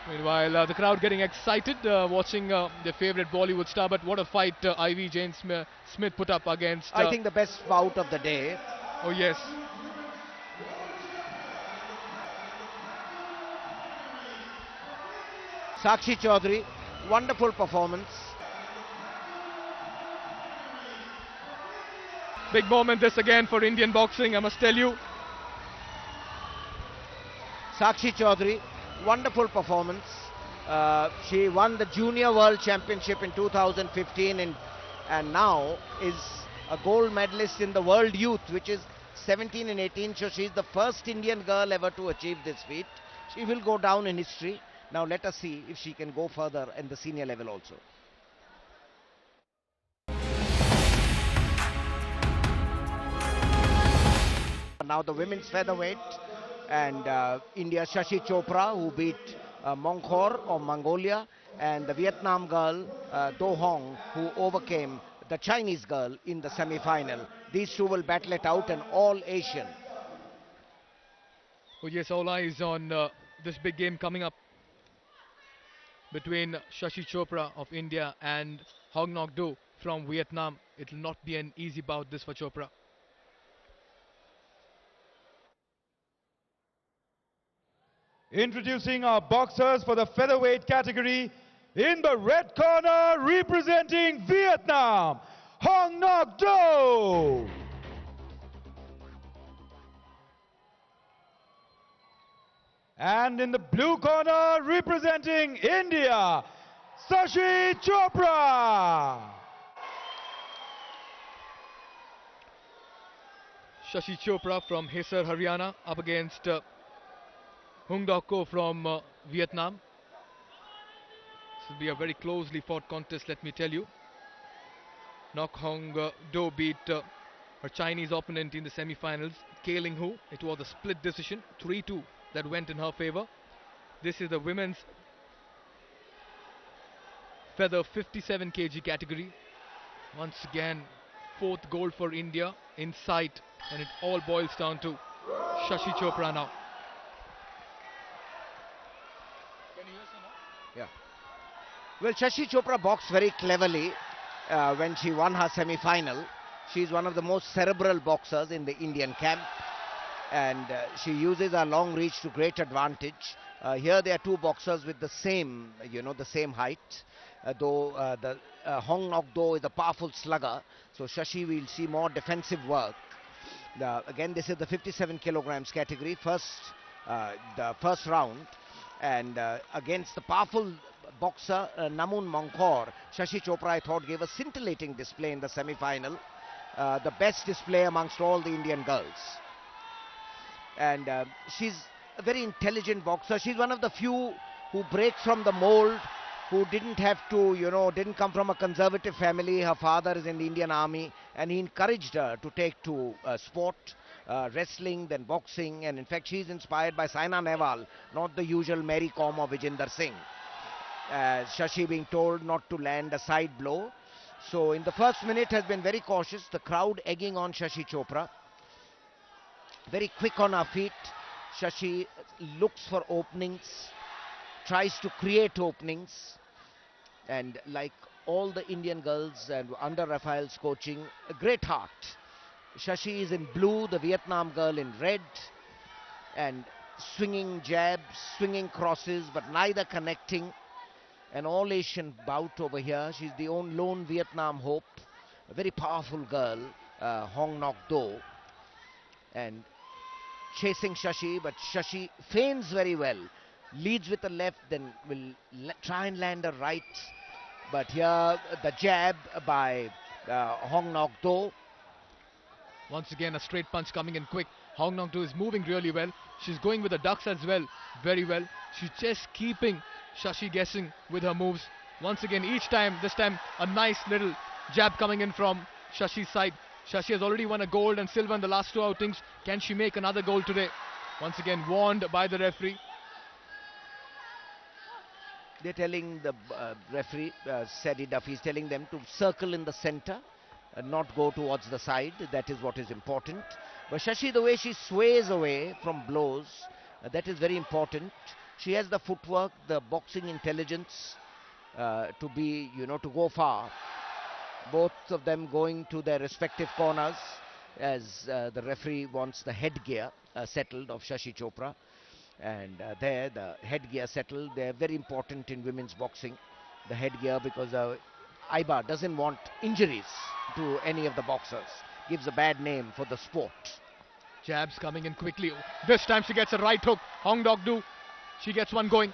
Meanwhile, the crowd getting excited, watching their favourite Bollywood star. But what a fight Ivy Jane Smith put up against... I think the best bout of the day. Oh, yes. Sachi Chaudhary, wonderful performance. Big moment this again for Indian boxing, I must tell you. Sachi Chaudhary, wonderful performance. She won the Junior World Championship in 2015 and now is a gold medalist in the World Youth, which is 17 and 18. So she's the first Indian girl ever to achieve this feat. She will go down in history. Now let us see if she can go further in the senior level also. Now the women's featherweight, and India's Shashi Chopra, who beat Mongkhor of Mongolia, and the Vietnam girl Do Hong, who overcame the Chinese girl in the semi-final. These two will battle it out, an all-Asian. Oh yes, all eyes on this big game coming up between Shashi Chopra of India and Hong Nok Do from Vietnam. It will not be an easy bout this for Chopra. Introducing our boxers for the featherweight category. In the red corner, representing Vietnam, Hong Nok Do. And in the blue corner, representing India, Shashi Chopra. Shashi Chopra from Hisar, Haryana, up against Hung Dok Ko from Vietnam. This will be a very closely fought contest, let me tell you. Nok Hong Do beat her Chinese opponent in the semi-finals, Kei Ling Hu. It was a split decision, 3-2 that went in her favor. This is the women's feather 57 kg category. Once again, fourth gold for India in sight, and it all boils down to Shashi Chopra now. Yeah. Well, Shashi Chopra boxed very cleverly when she won her semi-final. She's one of the most cerebral boxers in the Indian camp, and she uses her long reach to great advantage. Here there are two boxers with the same, the same height. Though the Hong Nok Do is a powerful slugger, so Shashi will see more defensive work. Again, this is the 57 kilograms category, the first round, and against the powerful boxer Namun Mankor, Shashi Chopra, I thought, gave a scintillating display in the semi-final, the best display amongst all the Indian girls. And she's a very intelligent boxer. She's one of the few who breaks from the mold, who didn't have to, didn't come from a conservative family. Her father is in the Indian Army, and he encouraged her to take to sport, wrestling, then boxing, and in fact she's inspired by Saina Nehwal, not the usual Mary Kom or Vijinder Singh. Shashi being told not to land a side blow. So in the first minute has been very cautious, the crowd egging on Shashi Chopra. Very quick on her feet. Shashi looks for openings, tries to create openings, and like all the Indian girls and under Rafael's coaching, a great heart. Shashi is in blue, the Vietnam girl in red, and swinging jabs, swinging crosses, but neither connecting. An all-Asian bout over here. She's the lone Vietnam hope, a very powerful girl, Hong Nok Do, and chasing Shashi, but Shashi feigns very well. Leads with the left, then will try and land a right. But here, the jab by Hong Nok Do. Once again, a straight punch coming in quick. Hong Nok Do is moving really well. She's going with the ducks as well, very well. She's just keeping Shashi guessing with her moves. Once again, this time, a nice little jab coming in from Shashi's side. Shashi has already won a gold and silver in the last two outings. Can she make another gold today? Once again, warned by the referee. They're telling the referee, Sadie Duffy is telling them to circle in the center and not go towards the side. That is what is important. But Shashi, the way she sways away from blows, that is very important. She has the footwork, the boxing intelligence to be, to go far. Both of them going to their respective corners as the referee wants the headgear settled of Shashi Chopra. And there, the headgear settled. They're very important in women's boxing, the headgear, because AIBA doesn't want injuries to any of the boxers. Gives a bad name for the sport. Jabs coming in quickly. This time she gets a right hook. Hong Nok Do, she gets one going.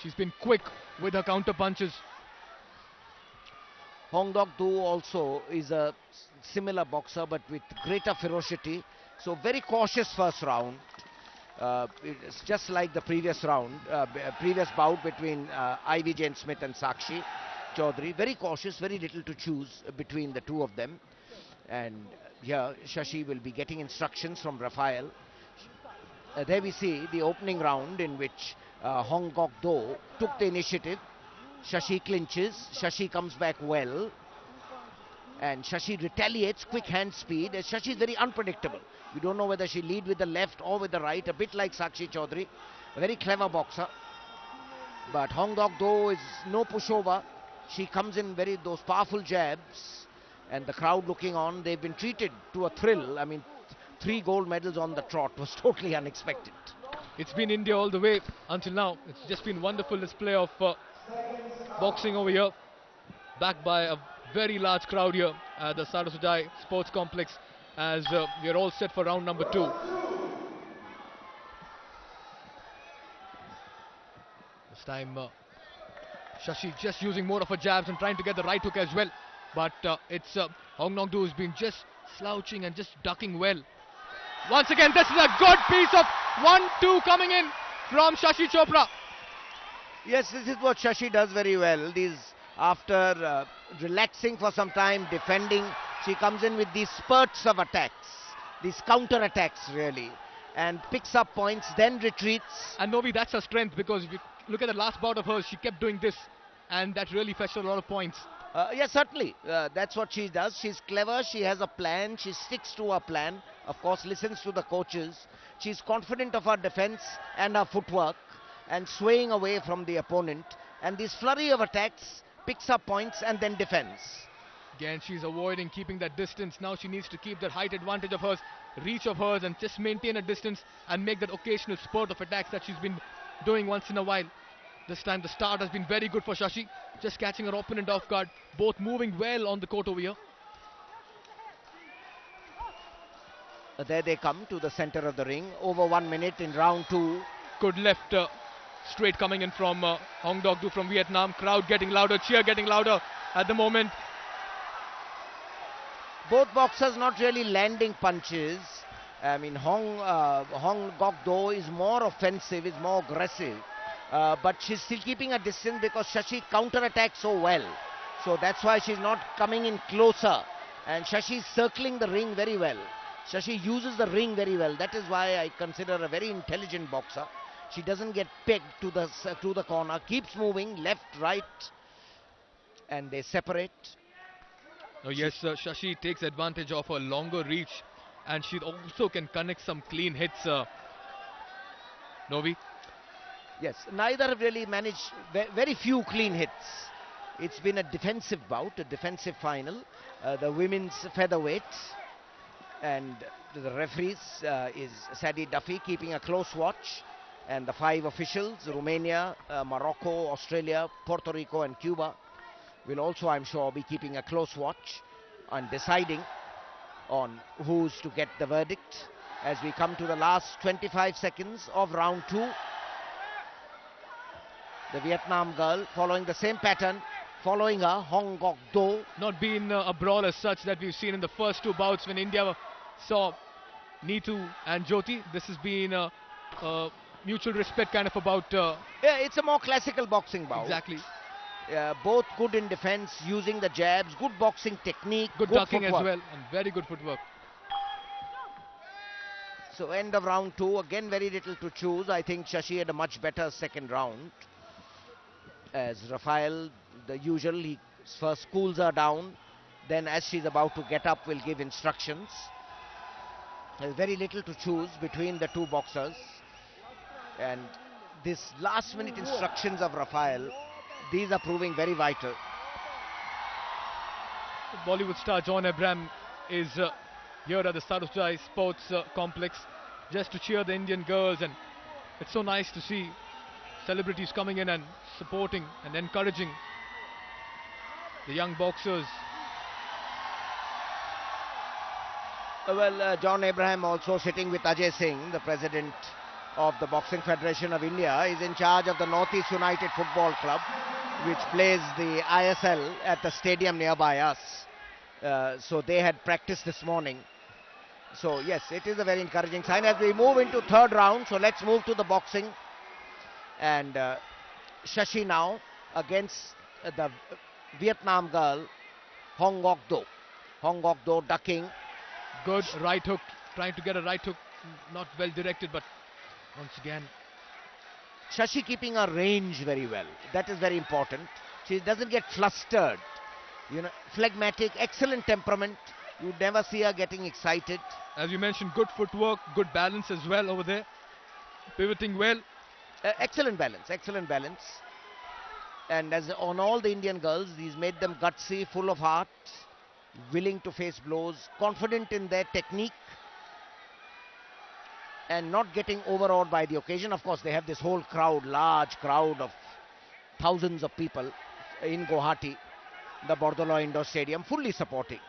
She's been quick with her counter punches. Hong Nok Do also is a similar boxer, but with greater ferocity. So very cautious first round. It's just like the previous round, previous bout between Ivy Jane Smith and Sachi Chaudhary. Very cautious, very little to choose between the two of them. And here Shashi will be getting instructions from Rafael. There we see the opening round in which Hong Nok Do took the initiative. Shashi clinches, Shashi comes back well, and Shashi retaliates, quick hand speed. Shashi is very unpredictable. You don't know whether she lead with the left or with the right, a bit like Sachi Chaudhary. A very clever boxer. But Hong Nok Do is no pushover. She comes in those powerful jabs, and the crowd looking on. They've been treated to a thrill. I mean, 3 gold medals on the trot was totally unexpected. It's been India all the way until now. It's just been wonderful display of boxing over here, backed by a very large crowd here at the Sarasudai Sports Complex, as we are all set for round number 2. This time Shashi just using more of her jabs and trying to get the right hook as well, but it's Hong Nok Do who's been just slouching and just ducking well. Once again, this is a good piece of 1-2 coming in from Shashi Chopra. Yes, this is what Shashi does very well. These After relaxing for some time, defending, she comes in with these spurts of attacks, these counter attacks really, and picks up points, then retreats. And Novi, that's her strength, because if you look at the last bout of hers, she kept doing this, and that really fetched her a lot of points. Yes, certainly. That's what she does. She's clever. She has a plan. She sticks to her plan. Of course, listens to the coaches. She's confident of her defense and her footwork, and swaying away from the opponent. And this flurry of attacks picks up points and then defends. Again, she's avoiding keeping that distance. Now she needs to keep that height advantage of hers, reach of hers, and just maintain a distance and make that occasional spurt of attacks that she's been doing once in a while. This time the start has been very good for Shashi, just catching her opponent off guard, both moving well on the court over here. There they come to the center of the ring. Over 1 minute in round 2. Good left straight coming in from Hong Dok-do from Vietnam. Crowd getting louder, cheer getting louder at the moment. Both boxers not really landing punches. I mean, Hong Gok-do is more offensive, is more aggressive. But she's still keeping a distance because Shashi counter-attacks so well. So that's why she's not coming in closer. And Shashi is circling the ring very well. Shashi uses the ring very well. That is why I consider her a very intelligent boxer. She doesn't get pegged to the corner. Keeps moving left, right. And they separate. Oh yes, Shashi takes advantage of her longer reach. And she also can connect some clean hits. Novi? Yes, neither have really managed, very few clean hits. It's been a defensive bout, a defensive final. The women's featherweight, and the referees is Sadie Duffy keeping a close watch, and the 5 officials, Romania, Morocco, Australia, Puerto Rico and Cuba, will also, I'm sure, be keeping a close watch and deciding on who's to get the verdict as we come to the last 25 seconds of round 2. The Vietnam girl following the same pattern, following her, Hong Gok-do. Not been a brawl as such that we've seen in the first 2 bouts when India saw Neetu and Jyoti. This has been a mutual respect kind of a bout. Yeah, it's a more classical boxing bout. Exactly. Both good in defense, using the jabs, good boxing technique, good ducking footwork as well, and very good footwork. So end of round 2, again very little to choose. I think Shashi had a much better second round. As Rafael, the usual, he first cools her down, then as she's about to get up will give instructions. There's very little to choose between the 2 boxers, and this last minute instructions of Rafael, these are proving very vital. Bollywood star John Abraham is here at the Sarojai Sports Complex just to cheer the Indian girls, and it's so nice to see celebrities coming in and supporting and encouraging the young boxers. Well, John Abraham also sitting with Ajay Singh, the president of the Boxing Federation of India, is in charge of the Northeast United Football Club, which plays the ISL at the stadium nearby us. So they had practice this morning. So yes, it is a very encouraging sign as we move into 3rd round. So let's move to the boxing. And Shashi now against the Vietnam girl, Hong Gok-do. Hong Gok-do ducking. Good right hook, trying to get a right hook, not well directed, but once again. Shashi keeping her range very well. That is very important. She doesn't get flustered. You know, phlegmatic, excellent temperament. You never see her getting excited. As you mentioned, good footwork, good balance as well over there. Pivoting well. Excellent balance, excellent balance. And as on all the Indian girls, he's made them gutsy, full of heart, willing to face blows, confident in their technique, and not getting overawed by the occasion. Of course, they have this whole crowd, large crowd of thousands of people in Guwahati, the Bordolo Indoor Stadium, fully supporting.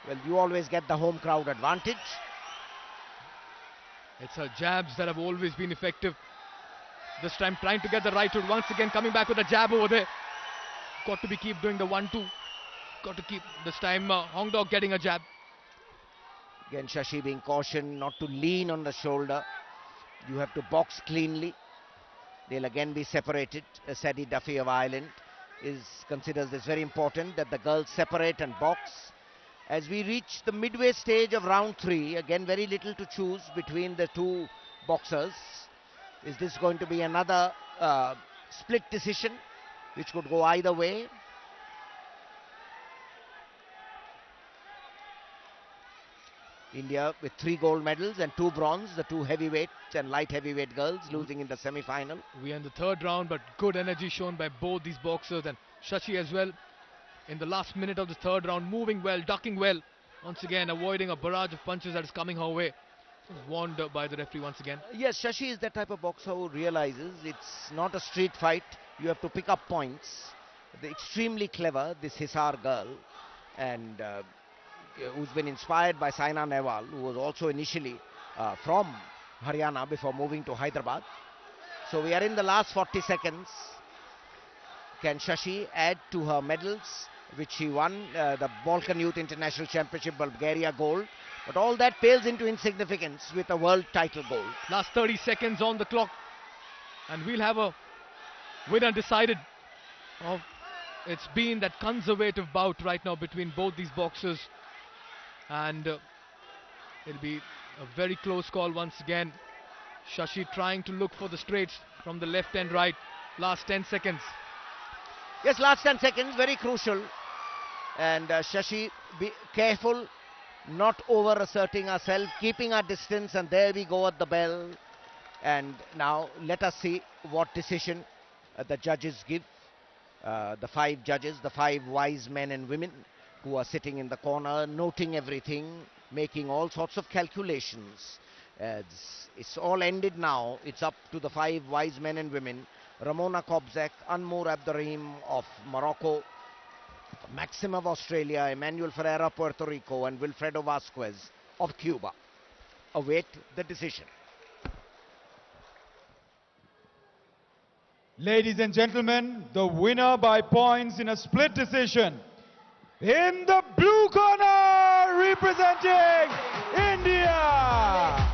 Well, you always get the home crowd advantage. It's her jabs that have always been effective. This time trying to get the right hook. Once again coming back with a jab over there. Got to keep doing the 1-2. Got to keep this time Hong Dok getting a jab. Again, Shashi being cautioned not to lean on the shoulder. You have to box cleanly. They'll again be separated. Sadie Duffy of Ireland considers this very important, that the girls separate and box. As we reach the midway stage of round 3, again very little to choose between the two boxers. Is this going to be another split decision, which could go either way? India with 3 gold medals and 2 bronze, the 2 heavyweights and light heavyweight girls losing in the semi-final. We are in the 3rd round, but good energy shown by both these boxers, and Shashi as well in the last minute of the 3rd round, moving well, ducking well, once again avoiding a barrage of punches that is coming her way. Warned by the referee once again. Yes, Shashi is that type of boxer who realizes it's not a street fight, you have to pick up points. They're extremely clever, this Hisar girl, and who's been inspired by Saina Nehwal, who was also initially from Haryana before moving to Hyderabad. So we are in the last 40 seconds. Can Shashi add to her medals, which she won the Balkan Youth International Championship, Bulgaria gold? But all that pales into insignificance with a world title gold. Last 30 seconds on the clock, and we'll have a winner decided. It's been that conservative bout right now between both these boxers, and it'll be a very close call once again. Shashi trying to look for the straights from the left and right. Last 10 seconds. Yes, last 10 seconds, very crucial. And Shashi, be careful, not over asserting herself, keeping her distance, and there we go at the bell. And now let us see what decision the judges give. The 5 judges, the 5 wise men and women who are sitting in the corner, noting everything, making all sorts of calculations. It's all ended now. It's up to the 5 wise men and women. Ramona Kobzak, Anmour Abderrahim of Morocco, Maxim of Australia, Emmanuel Ferreira, Puerto Rico, and Wilfredo Vasquez of Cuba await the decision. Ladies and gentlemen, the winner by points in a split decision, in the blue corner, representing India.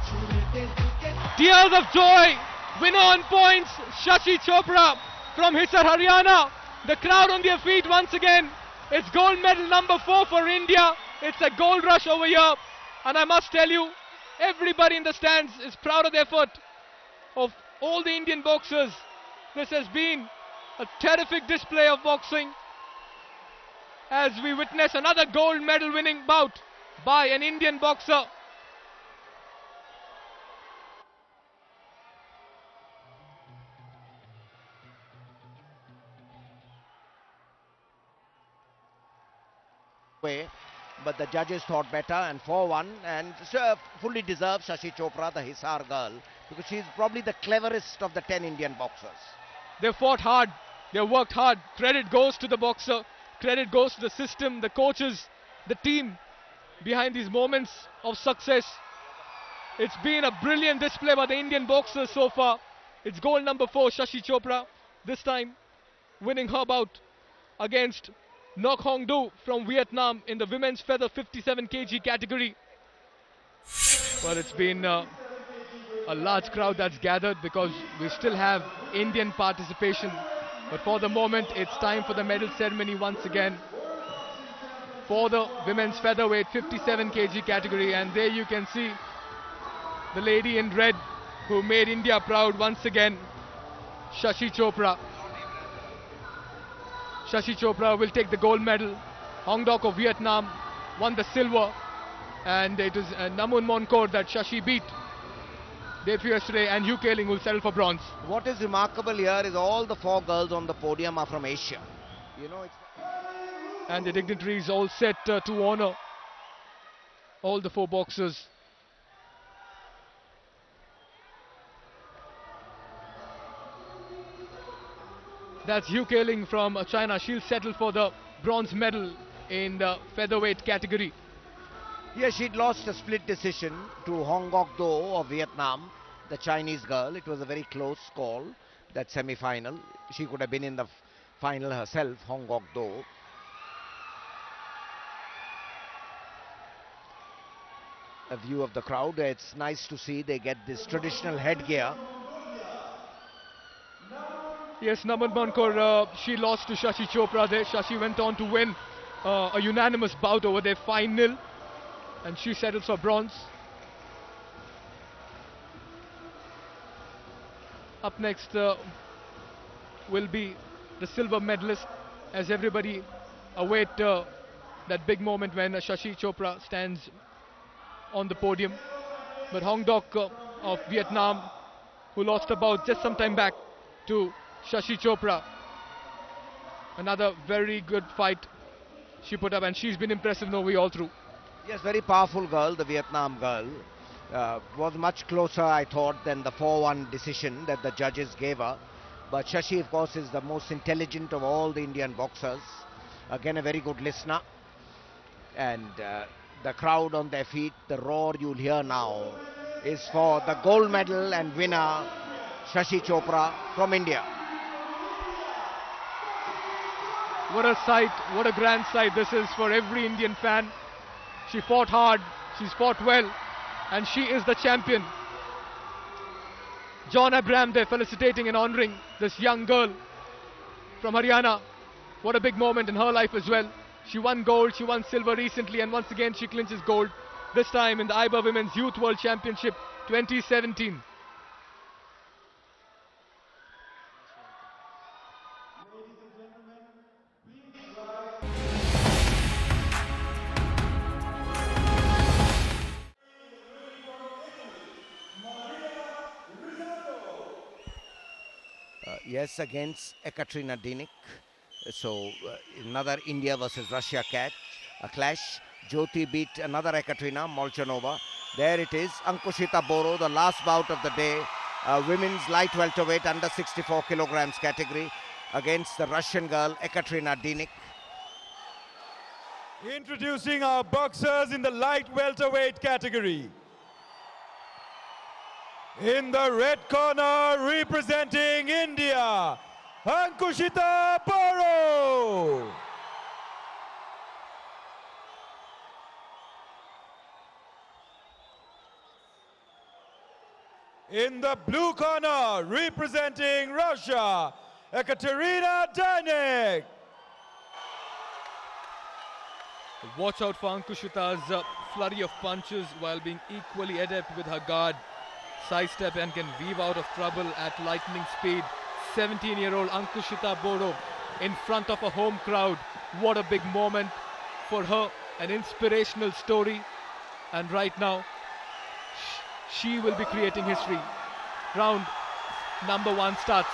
Tears of joy, winner on points, Shashi Chopra from Hisar, Haryana. The crowd on their feet once again. It's gold medal number 4 for India. It's a gold rush over here. And I must tell you, everybody in the stands is proud of the effort of all the Indian boxers. This has been a terrific display of boxing as we witness another gold medal winning bout by an Indian boxer. But the judges thought better, and 4-1, and fully deserved Shashi Chopra, the Hisar girl, because she's probably the cleverest of the 10 Indian boxers. They fought hard, they worked hard. Credit goes to the boxer, credit goes to the system, the coaches, the team behind these moments of success. It's been a brilliant display by the Indian boxers so far. It's gold number 4, Shashi Chopra, this time winning her bout against Ngoc Hong Do from Vietnam in the women's feather 57 kg category. Well, it's been a large crowd that's gathered because we still have Indian participation. But for the moment, it's time for the medal ceremony once again for the women's featherweight 57 kg category. And there you can see the lady in red who made India proud once again, Shashi Chopra. Shashi Chopra will take the gold medal. Hong Doc of Vietnam won the silver, and it is Namun Monkor that Shashi beat day before yesterday, and UK Ling will settle for bronze. What is remarkable here is all the 4 girls on the podium are from Asia. You know, and the dignitaries all set to honor all the 4 boxers. That's Hu Ling from China. She'll settle for the bronze medal in the featherweight category. Yes, she'd lost a split decision to Hong Gok Do of Vietnam, the Chinese girl. It was a very close call, that semi-final. She could have been in the final herself, Hong Gok Do. A view of the crowd. It's nice to see they get this traditional headgear. Yes, Naman Mankor, she lost to Shashi Chopra there. Shashi went on to win a unanimous bout over there, 5-0, and she settles for bronze. Up next will be the silver medalist, as everybody await that big moment when Shashi Chopra stands on the podium. But Hong Dok of Vietnam, who lost a bout just some time back to Shashi Chopra, another very good fight she put up, and she's been impressive, Novi, all through. Yes, very powerful girl, the Vietnam girl. Was much closer, I thought, than the 4-1 decision that the judges gave her. But Shashi, of course, is the most intelligent of all the Indian boxers. Again, a very good listener. And the crowd on their feet, the roar you'll hear now is for the gold medal and winner, Shashi Chopra from India. What a sight, what a grand sight this is for every Indian fan. She fought hard, she's fought well, and she is the champion. John Abraham there felicitating and honouring this young girl from Haryana. What a big moment in her life as well. She won gold, she won silver recently, and once again she clinches gold, this time in the AIBA Women's Youth World Championship 2017. Yes, against Ekaterina Dinic. So another India versus Russia clash. Jyoti beat another Ekaterina, Molchanova. There it is, Ankushita Boro, the last bout of the day. Women's light welterweight under 64 kilograms category against the Russian girl Ekaterina Dinic. Introducing our boxers in the light welterweight category. In the red corner, representing India, Ankushita Boro. In the blue corner, representing Russia, Ekaterina Dinic. Watch out for Ankushita's flurry of punches while being equally adept with her guard. Sidestep and can weave out of trouble at lightning speed. 17-year-old Ankushita Boro in front of a home crowd. What a big moment for her, an inspirational story. And right now, she will be creating history. Round number 1 starts.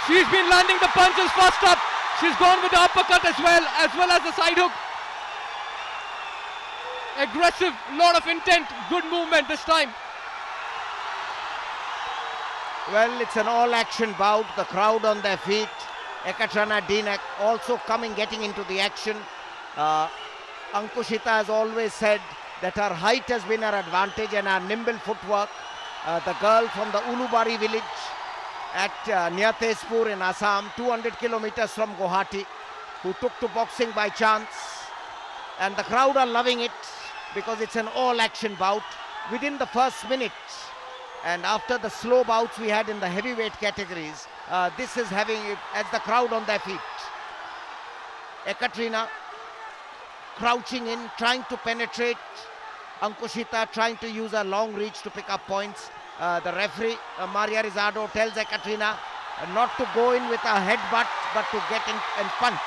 She's been landing the punches first up. She's gone with the uppercut as well as the side hook. Aggressive, lot of intent, good movement this time. Well, it's an all-action bout, the crowd on their feet. Ekaterina Dinic also getting into the action. Ankushita has always said that her height has been her advantage and her nimble footwork. The girl from the Ulubari village at near Tezpur in Assam, 200 kilometers from Guwahati, who took to boxing by chance. And the crowd are loving it because it's an all-action bout within the first minute. And after the slow bouts we had in the heavyweight categories, this is having it as the crowd on their feet. Ekaterina crouching in, trying to penetrate. Ankushita trying to use her long reach to pick up points. The referee, Maria Rizardo, tells Ekaterina not to go in with a headbutt, but to get in and punch.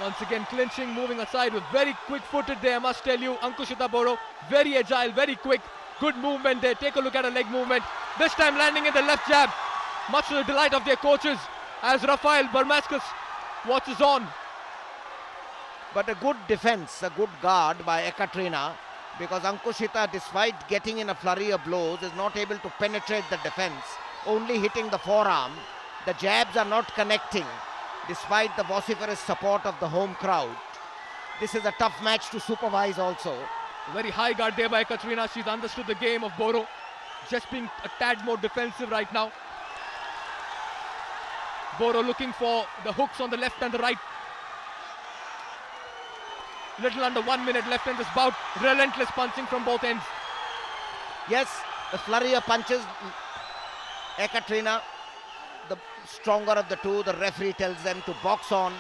Once again clinching, moving aside with very quick-footed there, I must tell you. Ankushita Boro, very agile, very quick. Good movement there. Take a look at her leg movement. This time landing in the left jab. Much to the delight of their coaches as Rafael Barmascus watches on. But a good defense, a good guard by Ekaterina, because Ankushita, despite getting in a flurry of blows, is not able to penetrate the defense, only hitting the forearm. The jabs are not connecting, despite the vociferous support of the home crowd. This is a tough match to supervise also. Very high guard there by Ekaterina. She's understood the game of Boro. Just being a tad more defensive right now. Boro looking for the hooks on the left and the right. Little under 1 minute left in this bout. Relentless punching from both ends. Yes, a flurry of punches. Ekaterina, the stronger of the two, the referee tells them to box on.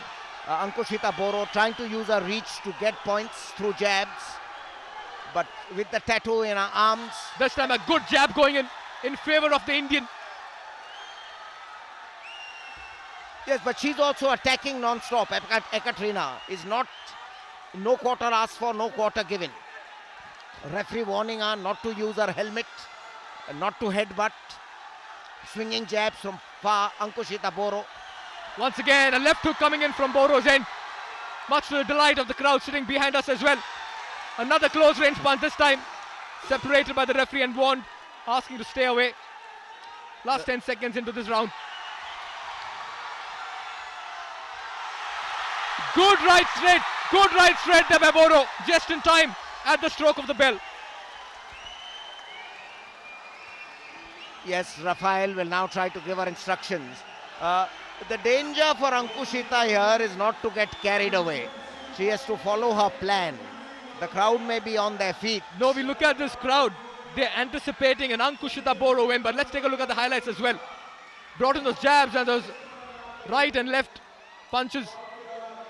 Ankushita Boro trying to use her reach to get points through jabs, but with the tattoo in her arms. This time a good jab going in favor of the Indian. Yes, but she's also attacking non-stop. Ekaterina is not, no quarter asked for, no quarter given. Referee warning her not to use her helmet, not to headbutt. Swinging jabs from far, Ankushita Boro. Once again, a left hook coming in from Boro's end. Much to the delight of the crowd sitting behind us as well. Another close range punch, this time separated by the referee and warned, asking to stay away. Last 10 seconds into this round. Good right straight there by Boro, just in time at the stroke of the bell. Yes, Rafael will now try to give her instructions. The danger for Ankushita here is not to get carried away. She has to follow her plan. The crowd may be on their feet. No, we look at this crowd. They're anticipating an Ankushita Boro win, but let's take a look at the highlights as well. Brought in those jabs and those right and left punches.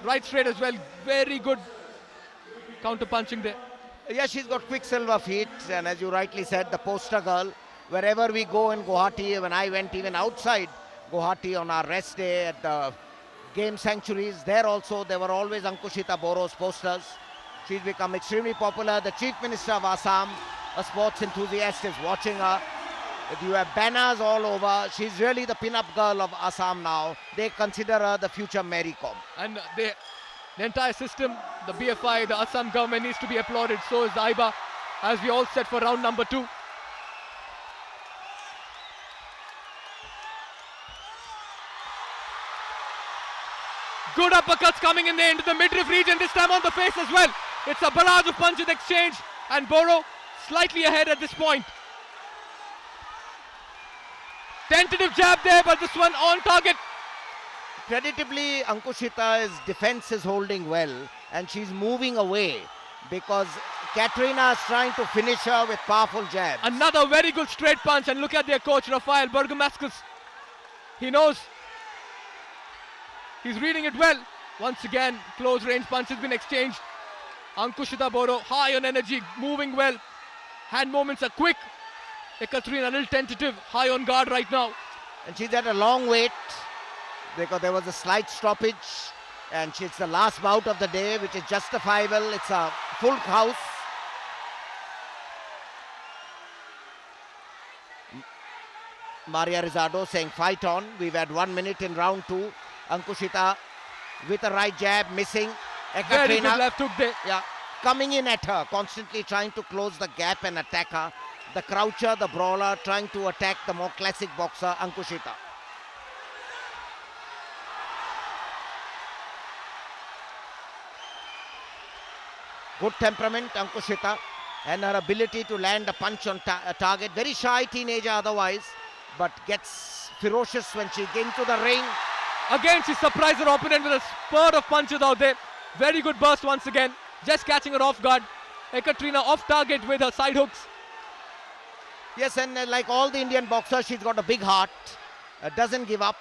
Right straight as well. Very good counter punching there. Yeah, she's got quicksilver feet, and as you rightly said, the poster girl. Wherever we go in Guwahati, when I went even outside Guwahati on our rest day at the game sanctuaries, there were always Ankushita Boro's posters. She's become extremely popular. The Chief Minister of Assam, a sports enthusiast, is watching her. You have banners all over. She's really the pin-up girl of Assam now. They consider her the future Mary Kom. And the entire system, the BFI, the Assam government needs to be applauded. So is the AIBA, as we all set for round number 2. Good uppercuts coming in there into the midriff region, this time on the face as well. It's a barrage of punches exchanged, and Boro slightly ahead at this point. Tentative jab there, but this one on target. Creditably, Ankushita's defense is holding well, and she's moving away because Katrina is trying to finish her with powerful jabs. Another very good straight punch, and look at their coach, Rafael Bergamascus. He knows. He's reading it well. Once again, close range punch has been exchanged. Ankushita Boro, high on energy, moving well. Hand movements are quick. Ekaterina a little tentative, high on guard right now. And she's at a long wait because there was a slight stoppage, and it's the last bout of the day, which is justifiable. It's a full house. Maria Rizardo saying fight on. We've had 1 minute in round 2. Ankushita with a right jab, missing. Very good left hook there. Yeah, coming in at her, constantly trying to close the gap and attack her. The croucher, the brawler, trying to attack the more classic boxer, Ankushita. Good temperament, Ankushita, and her ability to land a punch on target. Very shy teenager otherwise, but gets ferocious when she gets into the ring. Again, she surprised her opponent with a spurt of punches out there. Very good burst once again, just catching her off guard. Ekaterina off target with her side hooks. Yes, and like all the Indian boxers, she's got a big heart, doesn't give up.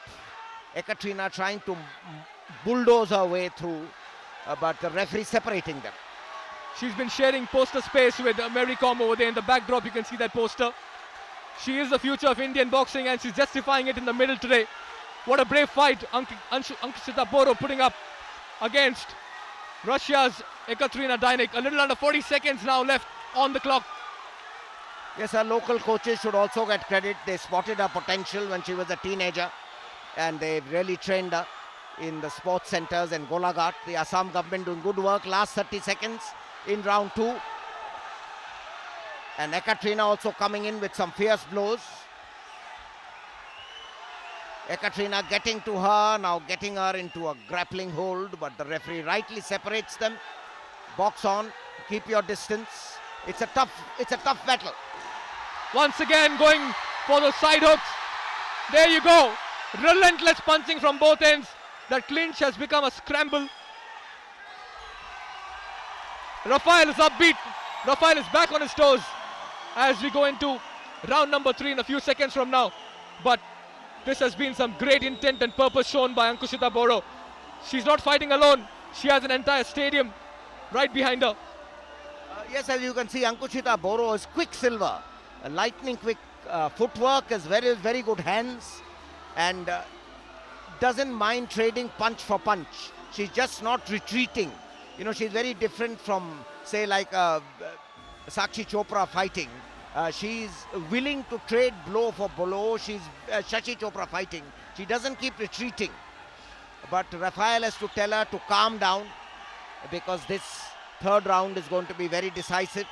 Ekaterina trying to bulldoze her way through, but the referee separating them. She's been sharing poster space with Mary Kom over there in the backdrop. You can see that poster. She is the future of Indian boxing, and she's justifying it in the middle today. What a brave fight Ankushita Boro putting up against Russia's Ekaterina Dainik. A little under 40 seconds now left on the clock. Yes, our local coaches should also get credit. They spotted her potential when she was a teenager, and they've really trained her in the sports centers in Golaghat. The Assam government doing good work. Last 30 seconds in round 2. And Ekaterina also coming in with some fierce blows. Ekaterina getting to her, now getting her into a grappling hold, but the referee rightly separates them. Box on, keep your distance. It's a tough battle. Once again going for those side hooks. There you go. Relentless punching from both ends. That clinch has become a scramble. Rafael is upbeat. Rafael is back on his toes. as we go into round number 3 in a few seconds from now. But this has been some great intent and purpose shown by Ankushita Boro. She's not fighting alone. She has an entire stadium right behind her. Yes, as you can see, Ankushita Boro is quicksilver. Lightning quick footwork, is very, very good hands, and doesn't mind trading punch for punch. She's just not retreating. You know, she's very different from, say, like Sachi Chopra fighting. She's willing to trade blow for blow. She's Shashi Chopra fighting. She doesn't keep retreating. But Rafael has to tell her to calm down, because this third round is going to be very decisive.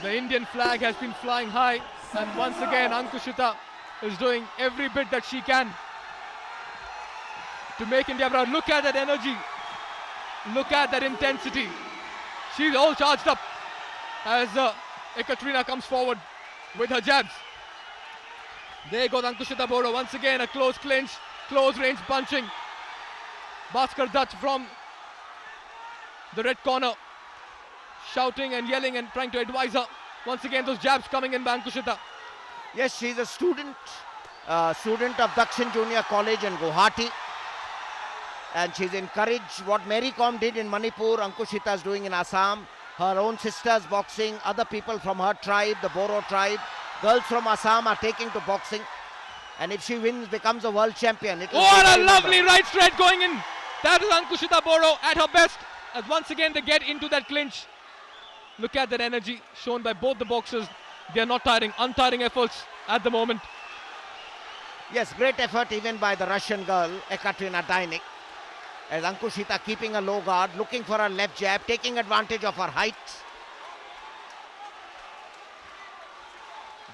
The Indian flag has been flying high, and once again Ankushita is doing every bit that she can to make India proud. Look at that energy. Look at that intensity. She's all charged up as Ekaterina comes forward with her jabs. There goes Ankushita Boro. Once again a close clinch, close range punching. Bhaskar Dutt from the red corner, shouting and yelling and trying to advise her. Once again those jabs coming in by Ankushita. Yes, she's a student of Dakshin Junior College in Guwahati, and she's encouraged what Mary Kom did in Manipur, Ankushita is doing in Assam. Her own sisters boxing, other people from her tribe, the Boro tribe, girls from Assam are taking to boxing, and if she wins, becomes a world champion. What a lovely right straight going in. That is Ankushita Boro at her best, as once again they get into that clinch. Look at that energy shown by both the boxers. They are not tiring, untiring efforts at the moment. Yes, great effort even by the Russian girl, Ekaterina Dainik, as Ankushita keeping a low guard, looking for a left jab, taking advantage of her height.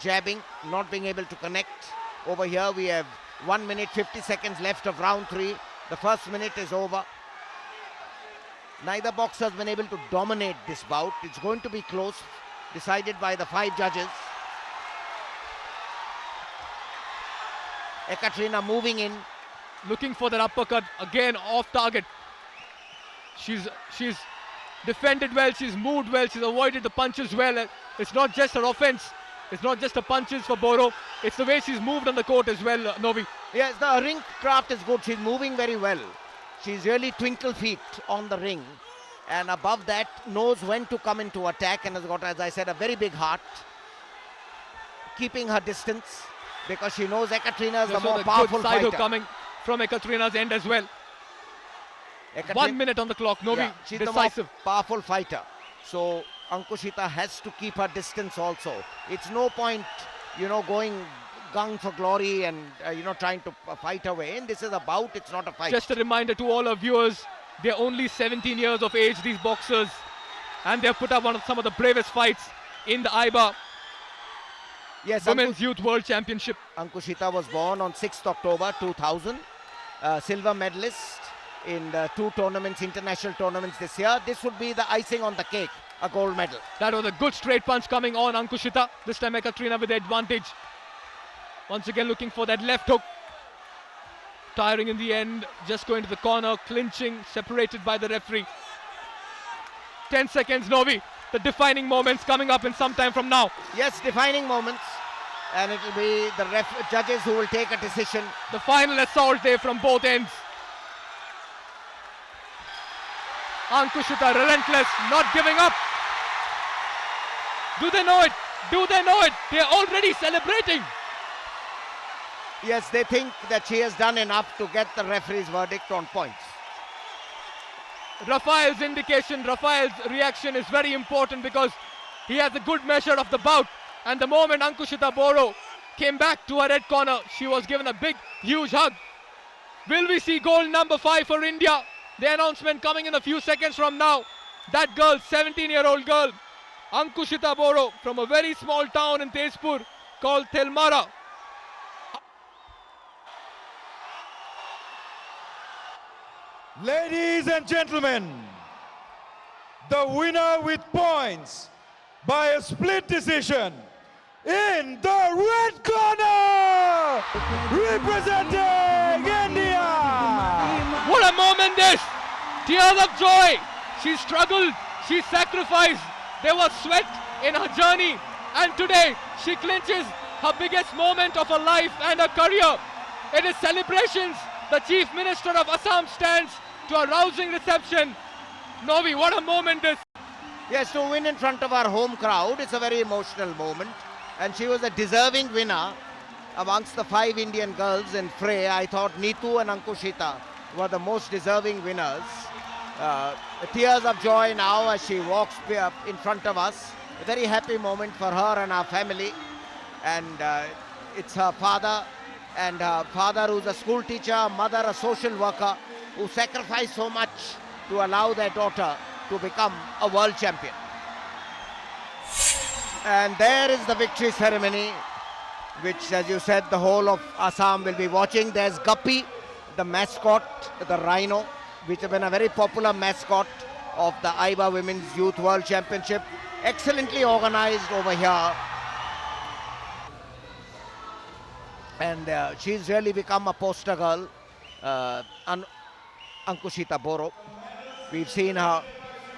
Jabbing, not being able to connect. Over here we have 1 minute 50 seconds left of round 3. The first minute is over. Neither boxer has been able to dominate this bout. It's going to be close, decided by the 5 judges. Ekaterina moving in, looking for that uppercut, again off target. She's defended well, she's moved well, she's avoided the punches well. It's not just her offense, it's not just the punches for Boro, it's the way she's moved on the court as well, Novi. Yes, the ring craft is good. She's moving very well. She's really twinkle feet on the ring, and above that knows when to come into attack, and has got, as I said, a very big heart. Keeping her distance, because she knows Ekaterina is the more powerful side fighter. hook coming from Ekaterina's end as well. 1 minute on the clock, Novi, yeah, she's decisive. the more powerful fighter. So Ankushita has to keep her distance also. It's no point, you know, going gung for glory and, trying to fight her way in. This is a bout, it's not a fight. Just a reminder to all our viewers, they're only 17 years of age, these boxers, and they've put up some of the bravest fights in the AIBA Women's Youth World Championship. Ankushita was born on 6th October 2000, silver medalist in 2 tournaments, international tournaments this year. This would be the icing on the cake, a gold medal. That was a good straight punch coming on Ankushita. This time Ekaterina with the advantage. Once again looking for that left hook. Tiring in the end, just going to the corner, clinching, separated by the referee. 10 seconds, Novi. The defining moments coming up in some time from now. Yes, defining moments. And it will be the judges who will take a decision. The final assault there from both ends. Ankushita relentless, not giving up. Do they know it? Do they know it? They're already celebrating. Yes, they think that she has done enough to get the referee's verdict on points. Rafael's indication, Rafael's reaction is very important, because he has a good measure of the bout. And the moment Ankushita Boro came back to her red corner, she was given a big, huge hug. Will we see gold number 5 for India? The announcement coming in a few seconds from now. That girl, 17-year-old girl, Ankushita Boro, from a very small town in Tezpur called Telmara. Ladies and gentlemen, the winner with points by a split decision in the red corner, representing India. What a moment this! Tears of joy. She struggled, she sacrificed. There was sweat in her journey, And today, she clinches her biggest moment of her life and her career. It is celebrations. The Chief Minister of Assam stands to a rousing reception. Novi, what a moment this. Yes, to win in front of our home crowd, it's a very emotional moment. And she was a deserving winner amongst the 5 Indian girls in fray. I thought Neetu and Ankushita were the most deserving winners. Tears of joy now as she walks in front of us. A very happy moment for her and her family. And it's her father, and her father who's a school teacher, mother a social worker, who sacrificed so much to allow their daughter to become a world champion. And there is the victory ceremony, which, as you said, the whole of Assam will be watching. There's Guppy, the mascot, the rhino, which has been a very popular mascot of the AIBA Women's Youth World Championship. Excellently organized over here. And she's really become a poster girl, Ankushita Boro. We've seen her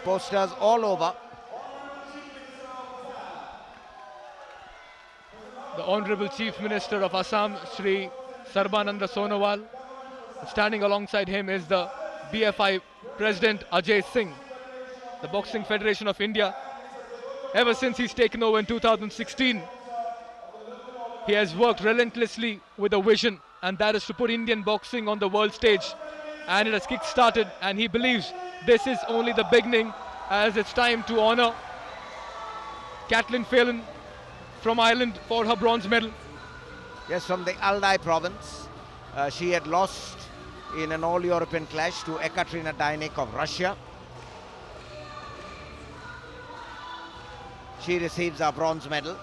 posters all over. The Honorable Chief Minister of Assam, Shri Sarbananda Sonowal. Standing alongside him is the BFI President Ajay Singh. The Boxing Federation of India. Ever since he's taken over in 2016, he has worked relentlessly with a vision, and that is to put Indian boxing on the world stage. And it has kick-started, and he believes this is only the beginning, as it's time to honor Kathleen Phelan from Ireland for her bronze medal. Yes, from the Altai province. She had lost in an all-European clash to Ekaterina Dainik of Russia. She receives a bronze medal.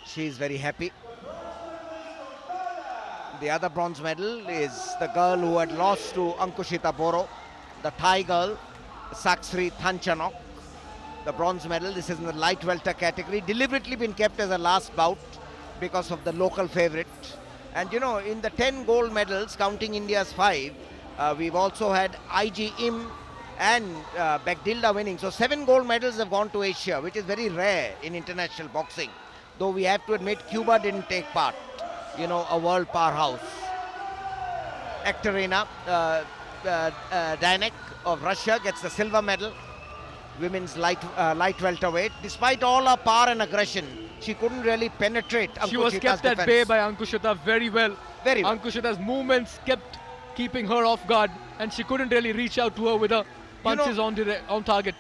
She is very happy. The other bronze medal is the girl who had lost to Ankushita Boro, the Thai girl, Saksri Thanchanok. The bronze medal, this is in the light welter category, deliberately been kept as a last bout because of the local favourite. And you know, in the 10 gold medals, counting India's 5, we've also had IG Im and Begdilda winning. So 7 gold medals have gone to Asia, which is very rare in international boxing. Though we have to admit Cuba didn't take part, you know, a world powerhouse. Ekaterina Dainik of Russia gets the silver medal, women's light welterweight. Despite all her power and aggression, she couldn't really penetrate Ankushita's She was kept defense. at bay by Ankushita very well. Very well. Ankushita's movements kept keeping her off guard, and she couldn't really reach out to her with her punches on target.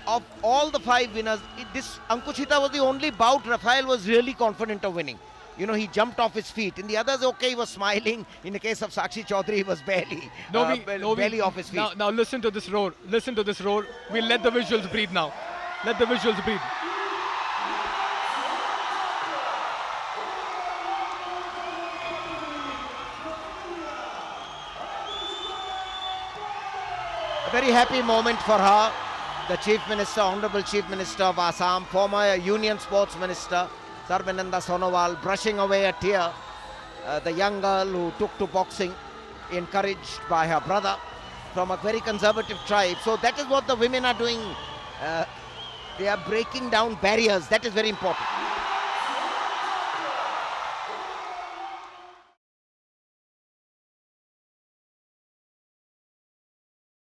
Of all the 5 winners, this Ankushita was the only bout Rafael was really confident of winning. You know, he jumped off his feet. In the others, okay, he was smiling. In the case of Sachi Chaudhary, he was barely off his feet. Now listen to this roar. Listen to this roar. We'll let the visuals breathe now. Let the visuals breathe. A very happy moment for her. The Chief Minister, Honorable Chief Minister of Assam, former Union Sports Minister, Sarbananda Sonowal, brushing away a tear. The young girl who took to boxing, encouraged by her brother from a very conservative tribe. So that is what the women are doing. They are breaking down barriers. That is very important.